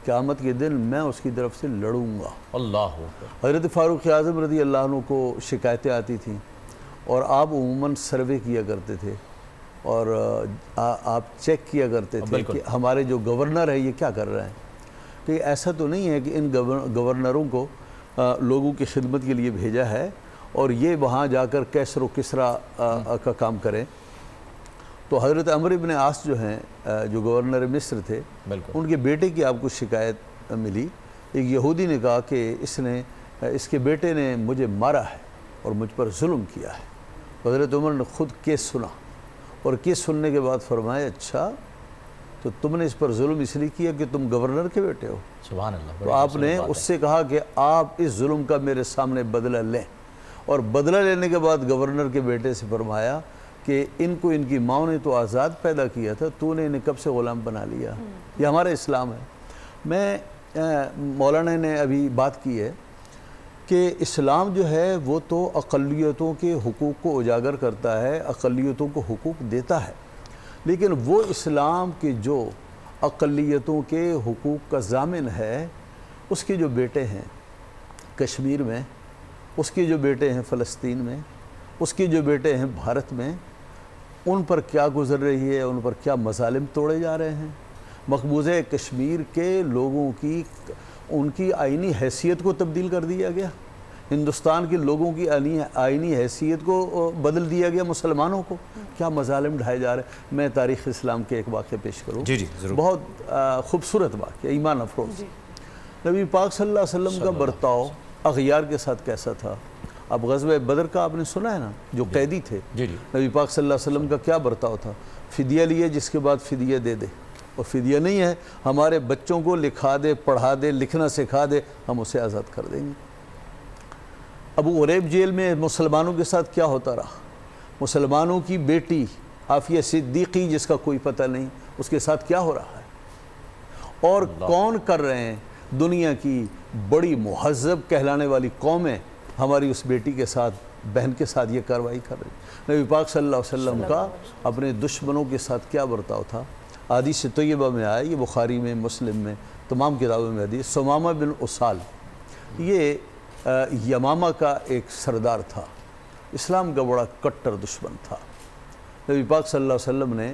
قیامت کے دن میں اس کی طرف سے لڑوں گا. اللہ. حضرت فاروق اعظم رضی اللہ عنہ کو شکایتیں آتی تھیں اور آپ عموماً سروے کیا کرتے تھے اور آپ چیک کیا کرتے تھے کہ ہمارے جو گورنر ہے یہ کیا کر رہے ہیں. کہ ایسا تو نہیں ہے کہ ان گورنروں کو لوگوں کی خدمت کے لیے بھیجا ہے اور یہ وہاں جا کر کیسر و کسرا کا کام کریں. تو حضرت عمرو بن عاص جو ہیں جو گورنر مصر تھے, ان کے بیٹے کی آپ کو شکایت ملی. ایک یہودی نے کہا کہ اس کے بیٹے نے مجھے مارا ہے اور مجھ پر ظلم کیا ہے. حضرت عمر نے خود کیس سنا اور کیس سننے کے بعد فرمایا اچھا تو تم نے اس پر ظلم اس لیے کیا کہ تم گورنر کے بیٹے ہو. سبحان اللہ. تو آپ نے اس سے کہا کہ آپ اس ظلم کا میرے سامنے بدلہ لیں, اور بدلہ لینے کے بعد گورنر کے بیٹے سے فرمایا کہ ان کو ان کی ماں نے تو آزاد پیدا کیا تھا, تو نے انہیں کب سے غلام بنا لیا. یہ ہمارا اسلام ہے. میں مولانا نے ابھی بات کی ہے کہ اسلام جو ہے وہ تو اقلیتوں کے حقوق کو اجاگر کرتا ہے, اقلیتوں کو حقوق دیتا ہے, لیکن وہ اسلام کے جو اقلیتوں کے حقوق کا ضامن ہے اس کے جو بیٹے ہیں کشمیر میں, اس کے جو بیٹے ہیں فلسطین میں, اس کے جو بیٹے ہیں بھارت میں, ان پر کیا گزر رہی ہے, ان پر کیا مظالم توڑے جا رہے ہیں. مقبوضہ کشمیر کے لوگوں کی ان کی آئینی حیثیت کو تبدیل کر دیا گیا, ہندوستان کے لوگوں کی آئینی حیثیت کو بدل دیا گیا, مسلمانوں کو کیا مظالم ڈھائے جا رہے ہیں. میں تاریخ اسلام کے ایک واقعہ پیش کروں. جی جی ضرور. بہت خوبصورت واقعہ, ایمان افروز. نبی پاک صلی اللہ علیہ وسلم کا برتاؤ اغیار کے ساتھ کیسا تھا. اب غزوہ بدر کا آپ نے سنا ہے نا, جو قیدی تھے, نبی پاک صلی اللہ علیہ وسلم کا کیا برتاؤ تھا. فدیہ لیے, جس کے بعد فدیہ دے دے, اور فدیہ نہیں ہے ہمارے بچوں کو لکھا دے, پڑھا دے, لکھنا سکھا دے, ہم اسے آزاد کر دیں گے. ابو غریب جیل میں مسلمانوں کے ساتھ کیا ہوتا رہا. مسلمانوں کی بیٹی عافیہ صدیقی جس کا کوئی پتہ نہیں, اس کے ساتھ کیا ہو رہا ہے. اور کون کر رہے ہیں, دنیا کی بڑی مہذب کہلانے والی قومیں ہماری اس بیٹی کے ساتھ, بہن کے ساتھ یہ کارروائی کر رہی. نبی پاک صلی اللہ علیہ وسلم کا اپنے دشمنوں کے ساتھ کیا برتاؤ تھا. حدیث طیبہ میں آیا, یہ بخاری میں, مسلم میں, تمام کتابوں میں حدیث. ثمامہ بن اسال یہ یمامہ کا ایک سردار تھا, اسلام کا بڑا کٹر دشمن تھا. نبی پاک صلی اللہ علیہ وسلم نے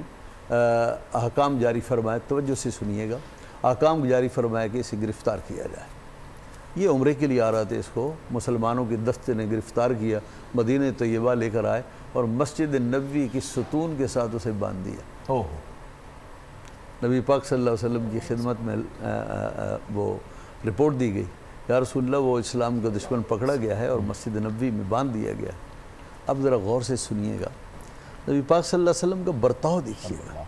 احکام جاری فرمایا, توجہ سے سنیے گا, احکام جاری فرمایا کہ اسے گرفتار کیا جائے. یہ عمرے کے لیے آ رہا تھا, اس کو مسلمانوں کے دستے نے گرفتار کیا, مدینہ طیبہ لے کر آئے اور مسجد نبوی کی ستون کے ساتھ اسے باندھ دیا. نبی پاک صلی اللہ علیہ وسلم کی خدمت میں وہ رپورٹ دی گئی, یا رسول اللہ وہ اسلام کا دشمن پکڑا گیا ہے اور مسجد نبوی میں باندھ دیا گیا. اب ذرا غور سے سنیے گا, نبی پاک صلی اللہ علیہ وسلم کا برتاؤ دیکھیے گا.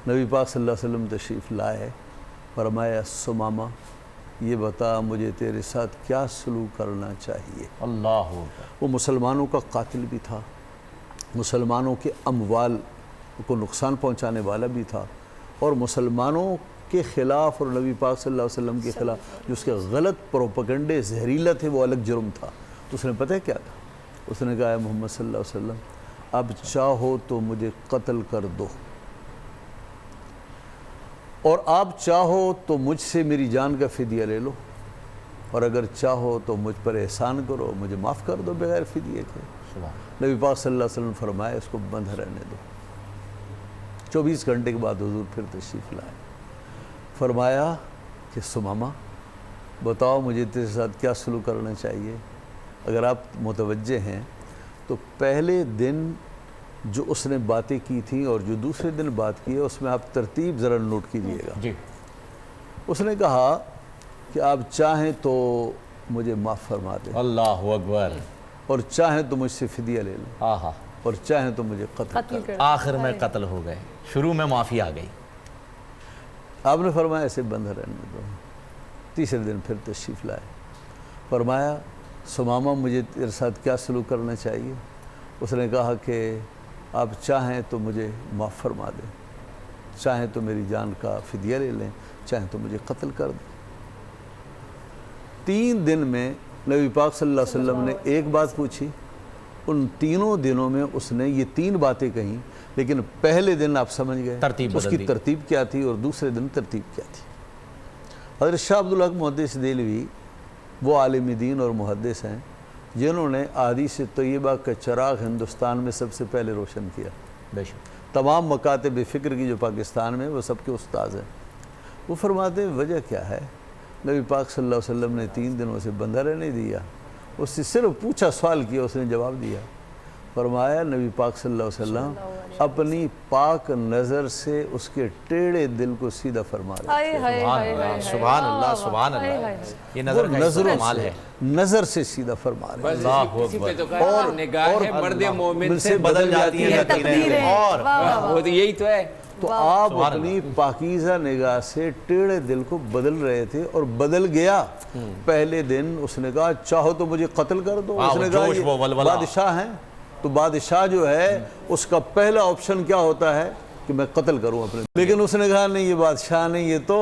نبی پاک صلی اللہ علیہ وسلم تشریف لائے, فرمایا ثمامہ یہ بتا مجھے تیرے ساتھ کیا سلوک کرنا چاہیے. اللہ. وہ مسلمانوں کا قاتل بھی تھا, مسلمانوں کے اموال کو نقصان پہنچانے والا بھی تھا, اور مسلمانوں کے خلاف اور نبی پاک صلی اللہ علیہ وسلم کے خلاف جو اس کے غلط پروپیگنڈے زہریلا تھے وہ الگ جرم تھا. تو اس نے پتہ ہے کیا کہا, اس نے کہا محمد صلی اللہ علیہ وسلم اب چاہو تو مجھے قتل کر دو, اور آپ چاہو تو مجھ سے میری جان کا فدیہ لے لو، اور اگر چاہو تو مجھ پر احسان کرو، مجھے معاف کر دو بغیر فدیے کے۔ نبی پاک صلی اللہ علیہ وسلم فرمایا اس کو بندہ رہنے دو۔ 24 گھنٹے کے بعد حضور پھر تشریف لائے، فرمایا کہ سمامہ بتاؤ مجھے تیرے ساتھ کیا سلوک کرنا چاہیے۔ اگر آپ متوجہ ہیں تو پہلے دن جو اس نے باتیں کی تھیں اور جو دوسرے دن بات کی ہے اس میں آپ ترتیب ذرا نوٹ کیجئے گا۔ جی اس نے کہا کہ آپ چاہیں تو مجھے معاف فرما دیں، اللہ اکبر، اور چاہیں تو مجھ سے فدیہ لے لیں، آہا، اور چاہیں تو مجھے قتل کر۔ آخر میں قتل ہو گئے، شروع میں معافی آ گئی۔ آپ نے فرمایا ایسے بندہ رہنے دو۔ تیسرے دن پھر تشریف لائے، فرمایا سمامہ مجھے تیرے ساتھ کیا سلوک کرنا چاہیے۔ اس نے کہا کہ آپ چاہیں تو مجھے معاف فرما دیں، چاہیں تو میری جان کا فدیہ لے لیں، چاہیں تو مجھے قتل کر دیں۔ 3 دن میں نبی پاک صلی اللہ علیہ وسلم نے ایک بات پوچھی، ان تینوں دنوں میں اس نے یہ 3 باتیں کہیں، لیکن پہلے دن آپ سمجھ گئے ترتیب اس بدل کی دی۔ ترتیب کیا تھی اور دوسرے دن ترتیب کیا تھی۔ حضرت شاہ عبدالحق محدث دہلوی وہ عالم دین اور محدث ہیں جنہوں نے احادیث طیبہ کا چراغ ہندوستان میں سب سے پہلے روشن کیا۔ بے شک، تمام مکاتب فکر کی جو پاکستان میں وہ سب کے استاذ ہیں۔ وہ فرماتے ہیں وجہ کیا ہے؟ نبی پاک صلی اللہ علیہ وسلم نے 3 دنوں سے بندہ رہنے دیا، اس سے صرف پوچھا، سوال کیا، اس نے جواب دیا۔ فرمایا نبی پاک صلی اللہ علیہ وسلم اپنی پاک نظر سے اس کے ٹیڑھے دل کو سیدھا فرما رہے تھے۔ سبحان اللہ، سبحان اللہ، یہ نظر کا استعمال ہے، نظر سے سیدھا فرما رہے ہیں۔ اللہ کسی پہ اکبر، تو کہا نگاہ مرد مومن سے بدل جاتی ہیں تقدیریں، اور وہ تو یہی تو ہے۔ تو آپ اپنی پاکیزہ نگاہ سے ٹیڑھے دل کو بدل رہے تھے، اور بدل گیا۔ پہلے دن اس نے کہا چاہو تو مجھے قتل کر دو۔ اس نے کہا جوش و ولولہ، بادشاہ ہیں تو بادشاہ جو ہے اس کا پہلا آپشن کیا ہوتا ہے کہ میں قتل کروں اپنے، لیکن اس نے کہا نہیں یہ بادشاہ نہیں، یہ تو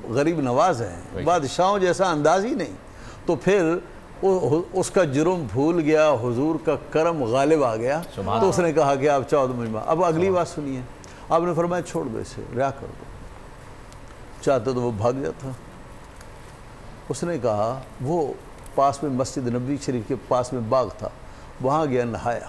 غریب نواز ہے، بادشاہوں جیسا انداز ہی نہیں۔ تو پھر اس کا جرم بھول گیا، حضور کا کرم غالب آ گیا، تو اس نے کہا کہ آپ چاہو تو مجھے معاف۔ اب اگلی بات سنیے، آپ نے فرمایا چھوڑ دو اسے، رہا کر دو۔ چاہتا تو وہ بھاگ جاتا۔ اس نے کہا وہ پاس میں مسجد نبوی شریف کے پاس میں باغ تھا، وہاں گیا، نہایا،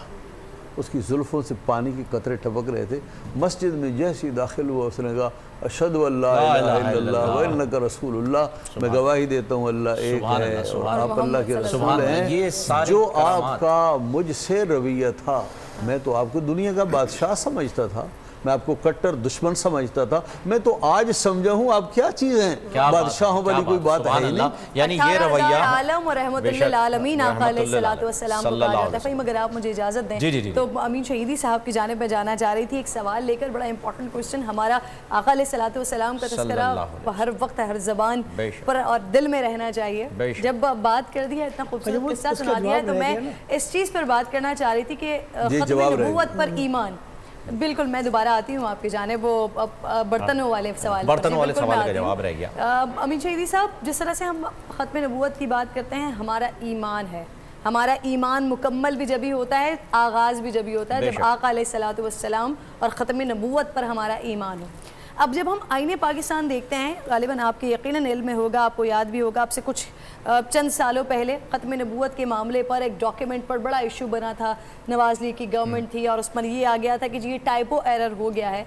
اس کی زلفوں سے پانی کی قطرے ٹپک رہے تھے۔ مسجد میں جیسے ہی داخل ہوا اس نے کہا اشہد ان لا الہ الا اللہ وانک رسول اللہ، میں گواہی دیتا ہوں اللہ ایک ہے اور آپ اللہ کے رسول ہیں۔ جو آپ کا مجھ سے رویہ تھا، میں تو آپ کو دنیا کا بادشاہ سمجھتا تھا، میں آپ کو کٹر دشمن سمجھتا تھا، میں تو آج سمجھا ہوں آپ کیا چیز ہیں، بادشاہوں والی کوئی بات ہے ہی نہیں۔ یعنی یہ رویہ عالم و رحمت للعالمین آقا علیہ الصلوۃ والسلام کو کہا جاتا ہے۔ فہیم اگر آپ مجھے اجازت دیں تو امین شہیدی صاحب کی جانب میں جانا چاہ رہی تھی ایک سوال لے کر، بڑا امپورٹنٹ کوسچن۔ ہمارا آقا علیہ الصلوۃ والسلام کا تذکرہ ہر وقت ہر زبان پر اور دل میں رہنا چاہیے۔ جب بات کر دیا، اتنا خوبصورت قصہ سنا دیا ہے، تو میں اس چیز پر بات کرنا چاہ رہی تھی کہ ختم نبوت پر ایمان۔ بالکل، میں دوبارہ آتی ہوں آپ کی جانب، وہ برتنوں والے سوال کا جواب رہ گیا۔ امین شہیدی صاحب، جس طرح سے ہم ختم نبوت کی بات کرتے ہیں، ہمارا ایمان ہے، ہمارا ایمان مکمل بھی جبھی ہوتا ہے، آغاز بھی جبھی ہوتا ہے جب آقا علیہ الصلوۃ والسلام اور ختم نبوت پر ہمارا ایمان ہو۔ اب جب ہم آئین پاکستان دیکھتے ہیں، غالباً آپ کے یقیناً علم میں ہوگا، آپ کو یاد بھی ہوگا، آپ سے کچھ چند سالوں پہلے ختم نبوت کے معاملے پر ایک ڈاکیومنٹ پر بڑا ایشو بنا تھا، نواز لیگ کی گورنمنٹ تھی اور اس پر یہ آ گیا تھا کہ جی یہ ٹائپو ایرر ہو گیا ہے،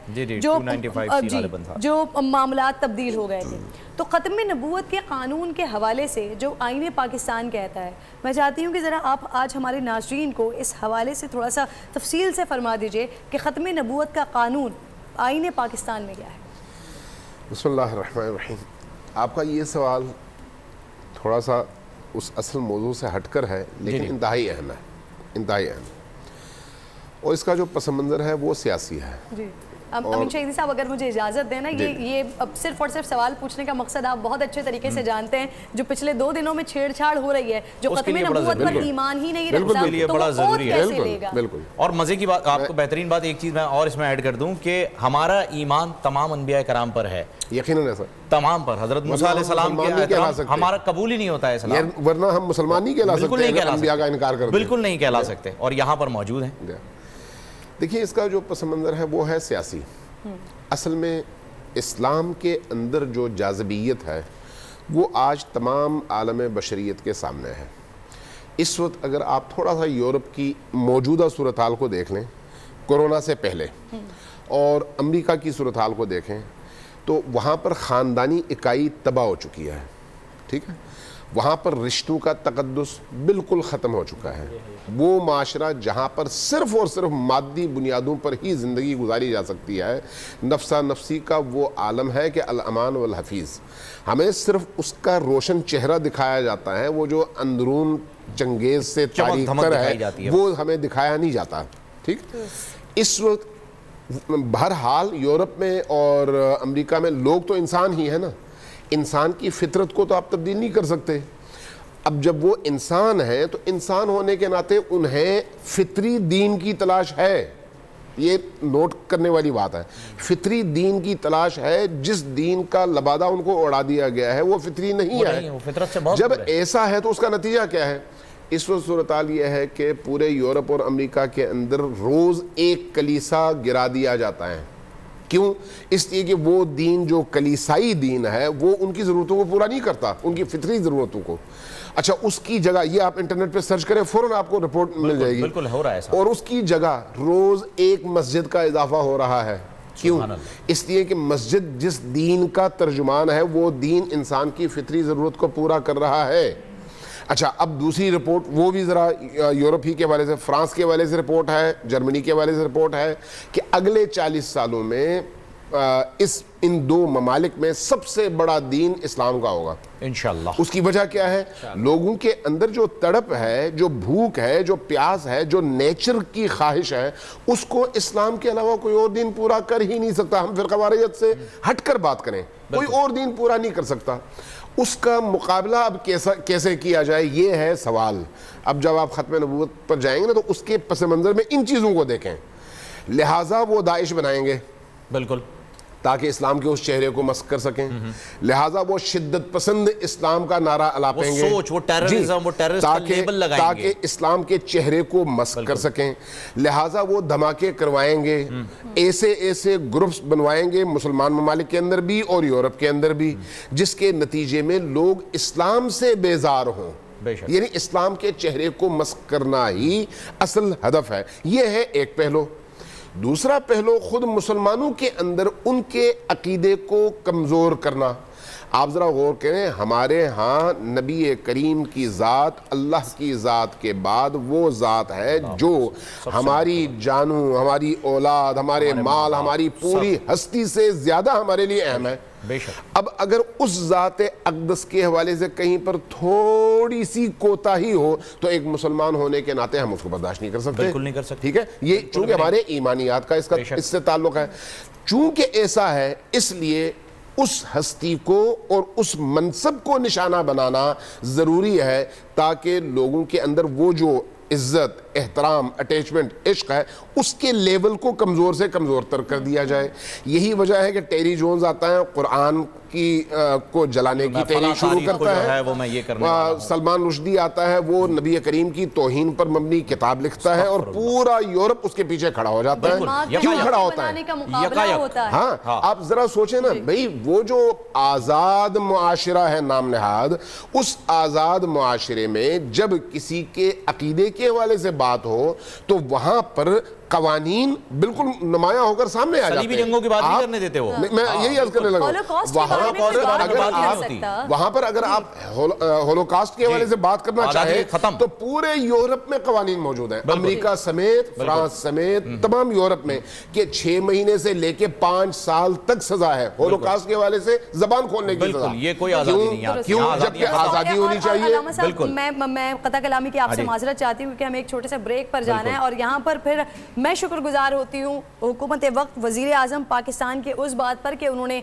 جو معاملات تبدیل ہو گئے تھے۔ تو ختم نبوت کے قانون کے حوالے سے جو آئین پاکستان کہتا ہے، میں چاہتی ہوں کہ ذرا آپ آج ہمارے ناظرین کو اس حوالے سے تھوڑا سا تفصیل سے فرما دیجئے کہ ختم نبوت کا قانون آئین پاکستان میں کیا ہے۔ بسم اللہ الرحمن الرحیم۔ آپ کا یہ سوال تھوڑا سا اس اصل موضوع سے ہٹ کر ہے، لیکن انتہائی اہم ہے، انتہائی اہم، اور اس کا جو پس منظر ہے وہ سیاسی ہے۔ جی امین شہیدی صاحب، اگر مجھے اجازت دینا، یہ اب صرف اور صرف سوال پوچھنے کا مقصد آپ بہت اچھے طریقے سے جانتے ہیں، جو پچھلے 2 دنوں میں چھیڑ چھاڑ ہو رہی ہے، جو ختم نبوت پر ایمان ہی نہیں رکھتا تو وہ اور کیسے لے گا؟ اور مزے کی بات، آپ کو بہترین بات ایک چیز میں اور اس میں ایڈ کر دوں کہ ہمارا ایمان تمام انبیاء کرام پر ہے، یقیناً ایسا تمام پر۔ حضرت موسیٰ علیہ السلام کے ہمارا قبول ہی نہیں ہوتا ہے اسلام، ورنہ ہم مسلمان نہیں کہلا سکتے، انبیاء کا انکار کرتے ہیں، بالکل نہیں کہلا سکتے، اور یہاں پر موجود ہیں۔ دیکھیے اس کا جو پس منظر ہے وہ ہے سیاسی۔ اصل میں اسلام کے اندر جو جاذبیت ہے وہ آج تمام عالم بشریت کے سامنے ہے. اس وقت اگر آپ تھوڑا سا یورپ کی موجودہ صورتحال کو دیکھ لیں کورونا سے پہلے اور امریکہ کی صورتحال کو دیکھیں تو وہاں پر خاندانی اکائی تباہ ہو چکی ہے. ٹھیک ہے, وہاں پر رشتوں کا تقدس بالکل ختم ہو چکا ہے. وہ معاشرہ جہاں پر صرف اور صرف مادی بنیادوں پر ہی زندگی گزاری جا سکتی ہے, نفسا نفسی کا وہ عالم ہے کہ الامان والحفیظ, ہمیں صرف اس کا روشن چہرہ دکھایا جاتا ہے, وہ جو اندرون چنگیز سے تاریخ تر ہے وہ ہمیں دکھایا نہیں جاتا. ٹھیک, اس وقت بہرحال یورپ میں اور امریکہ میں لوگ تو انسان ہی ہے نا, انسان کی فطرت کو تو آپ تبدیل نہیں کر سکتے. اب جب وہ انسان ہیں تو انسان ہونے کے ناطے انہیں فطری دین کی تلاش ہے, یہ نوٹ کرنے والی بات ہے. فطری دین کی تلاش ہے, جس دین کا لبادہ ان کو اڑا دیا گیا ہے وہ فطری نہیں ہے. جب ایسا ہے تو اس کا نتیجہ کیا ہے؟ اس وقت صورتحال یہ ہے کہ پورے یورپ اور امریکہ کے اندر روز ایک کلیسا گرا دیا جاتا ہے. کیوں؟ اس لیے کہ وہ دین جو کلیسائی دین ہے وہ ان کی ضرورتوں کو پورا نہیں کرتا, ان کی فطری ضرورتوں کو. اچھا, اس کی جگہ یہ آپ انٹرنیٹ پہ سرچ کریں فوراً آپ کو رپورٹ مل جائے گی. بالکل ہو رہا ہے ایسا. اور اس کی جگہ روز ایک مسجد کا اضافہ ہو رہا ہے. کیوں؟ اس لیے کہ مسجد جس دین کا ترجمان ہے وہ دین انسان کی فطری ضرورت کو پورا کر رہا ہے. اچھا, اب دوسری رپورٹ وہ بھی ذرا یورپ ہی کے حوالے سے, فرانس کے حوالے سے رپورٹ ہے, جرمنی کے حوالے سے رپورٹ ہے کہ اگلے 40 سالوں میں ان دو ممالک میں سب سے بڑا دین اسلام کا ہوگا انشاءاللہ. اس کی وجہ کیا ہے؟ لوگوں کے اندر جو تڑپ ہے, جو بھوک ہے, جو پیاس ہے, جو نیچر کی خواہش ہے, اس کو اسلام کے علاوہ کوئی اور دین پورا کر ہی نہیں سکتا. ہم فرقہ واریت سے ہٹ کر بات کریں, کوئی اور دین پورا نہیں کر سکتا. اس کا مقابلہ اب کیسے کیا جائے, یہ ہے سوال. اب جب آپ ختم نبوت پر جائیں گے نا تو اس کے پس منظر میں ان چیزوں کو دیکھیں. لہٰذا وہ داعش بنائیں گے بالکل تاکہ اسلام کے اس چہرے کو مسخ کر سکیں. لہٰذا وہ شدت پسند اسلام کا نعرہ الاپیں گے, وہ ٹیررزم, وہ ٹیررسٹ کا لیبل لگائیں گے تاکہ اسلام کے چہرے کو مسخ کر سکیں. لہٰذا وہ دھماکے کروائیں گے, ایسے گروپس بنوائیں گے مسلمان ممالک کے اندر بھی اور یورپ کے اندر بھی, جس کے نتیجے میں لوگ اسلام سے بیزار ہوں. یعنی اسلام کے چہرے کو مسخ کرنا ہی اصل ہدف ہے. یہ ہے ایک پہلو. دوسرا پہلو خود مسلمانوں کے اندر ان کے عقیدے کو کمزور کرنا. آپ ذرا غور کریں, ہمارے ہاں نبی کریم کی ذات اللہ کی ذات کے بعد وہ ذات ہے جو ہماری جانوں, ہماری اولاد, ہمارے مال, ہماری پوری ہستی سے زیادہ ہمارے لیے اہم ہے. اب اگر اس ذات اقدس کے حوالے سے کہیں پر تھوڑی سی کوتاہی ہو تو ایک مسلمان ہونے کے ناطے ہم اس کو برداشت نہیں کر سکتے. بالکل نہیں کر سکتے. ٹھیک ہے, یہ چونکہ ہمارے ایمانیات کا اس سے تعلق ہے. چونکہ ایسا ہے اس لیے اس ہستی کو اور اس منصب کو نشانہ بنانا ضروری ہے تاکہ لوگوں کے اندر وہ جو عزت, احترام, اٹیچمنٹ, عشق ہے اس کے لیول کو کمزور سے کمزور تر کر دیا جائے. یہی وجہ ہے کہ ٹیری جونز آتا ہے, قرآن کی کو جلانے کی تحریک شروع کرتا ہے. سلمان رشدی آتا ہے, وہ نبی کریم کی توہین پر مبنی کتاب لکھتا ہے اور پورا یورپ اس کے پیچھے کھڑا ہو جاتا ہے. کیوں کھڑا ہوتا ہے؟ ہاں, آپ ذرا سوچیں نا بھئی, وہ جو آزاد معاشرہ ہے نام نہاد, اس آزاد معاشرے میں جب کسی کے عقیدے کے حوالے سے بات ہو تو وہاں پر قوانین بالکل نمایاں ہو کر سامنے آ جاتے ہیں. صلیبی جنگوں کی بات نہیں کرنے دیتے وہ. میں یہی عرض کرنے لگا, وہاں پر اگر آپ ہولوکاسٹ کے حوالے سے بات کرنا چاہیں تو پورے یورپ میں قوانین موجود ہیں, امریکہ سمیت, فرانس سمیت, تمام یورپ میں, کہ 6 مہینے سے لے کے 5 سال تک سزا ہے ہولوکاسٹ کے حوالے سے زبان کھولنے کی سزا. یہ کوئی آزادی نہیں ہے. کیوں؟ جبکہ آزادی ہونی چاہیے. بالکل. میں قطع کلامی کی آپ سے معذرت چاہتی ہوں کہ ہمیں ایک چھوٹے سے بریک پر جانا ہے, اور یہاں پر پھر میں شکر گزار ہوتی ہوں حکومت وقت وزیر اعظم پاکستان کے اس بات پر کہ انہوں نے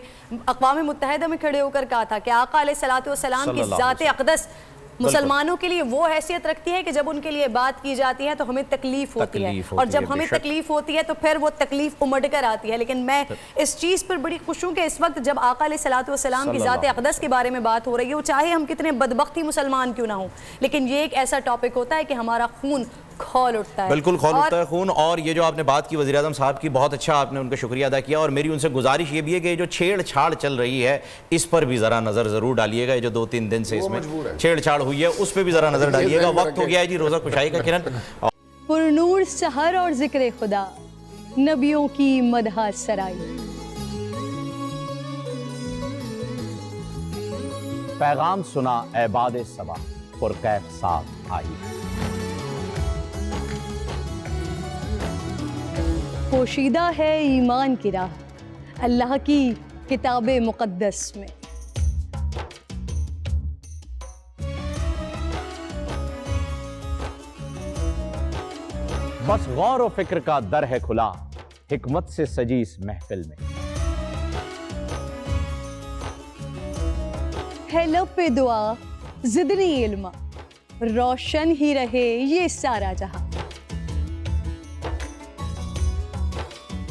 اقوام متحدہ میں کھڑے ہو کر کہا تھا کہ آقا علیہ الصلوۃ والسلام کی ذات اقدس مسلمانوں کے لیے وہ حیثیت رکھتی ہے کہ جب ان کے لیے بات کی جاتی ہے تو ہمیں تکلیف ہوتی ہے, اور جب ہمیں تکلیف ہوتی ہے تو پھر وہ تکلیف امڑ کر آتی ہے. لیکن میں اس چیز پر بڑی خوش ہوں کہ اس وقت جب آقا علیہ الصلوۃ والسلام کی ذات اقدس کے بارے میں بات ہو رہی ہے, وہ چاہے ہم کتنے بدبختی مسلمان کیوں نہ ہوں, لیکن یہ ایک ایسا ٹاپک ہوتا ہے کہ ہمارا خون کھول اٹھتا ہے. بالکل کھول اٹھتا ہے خون. اور یہ جو آپ نے بات کی وزیر اعظم صاحب کی، بہت اچھا آپ نے ان کا شکریہ ادا کیا. اور میری ان سے گزارش یہ بھی ہے کہ جو چھیڑ چھاڑ چل رہی ہے اس پر بھی ذرا نظر ضرور ڈالیے گا. یہ جو 2-3 دن سے اس میں چھیڑ چھاڑ ہوئی ہے اس پہ بھی ذرا نظر ڈالیے گا. وقت ہو گیا ہے جی روزہ کشائی کا. کرن پرنور سحر اور ذکر خدا، نبیوں کی مدح سرائی. پیغام سنا اے باد صبا، پرکیف صاحب آئی. پوشیدہ ہے ایمان کی راہ اللہ کی کتاب مقدس میں. بس غور و فکر کا در ہے کھلا، حکمت سے سجی اس محفل میں. ہے لب پہ دعا زدنی علم، روشن ہی رہے یہ سارا جہاں.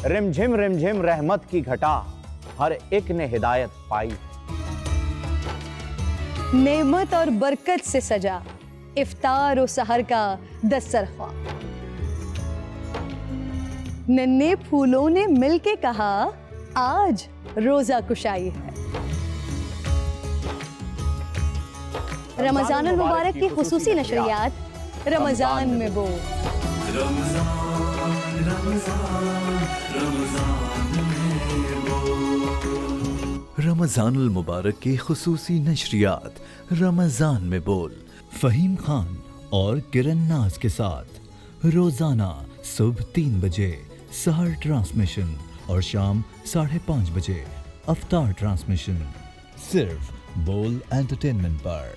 رم جھم رحمت کی گھٹا، ہر ایک نے ہدایت پائی. نعمت اور برکت سے سجا افطار و سحر کا دسترخوان. ننھے پھولوں نے مل کے کہا آج روزہ کشائی ہے. رمضان المبارک کی خصوصی نشریات رمضان میں بول. رمضان المبارک کی خصوصی نشریات رمضان میں بول، فہیم خان اور کرن ناز کے ساتھ روزانہ صبح 3 بجے سحر ٹرانسمیشن اور شام 5:30 بجے افطار ٹرانسمیشن، صرف بول انٹرٹینمنٹ پر.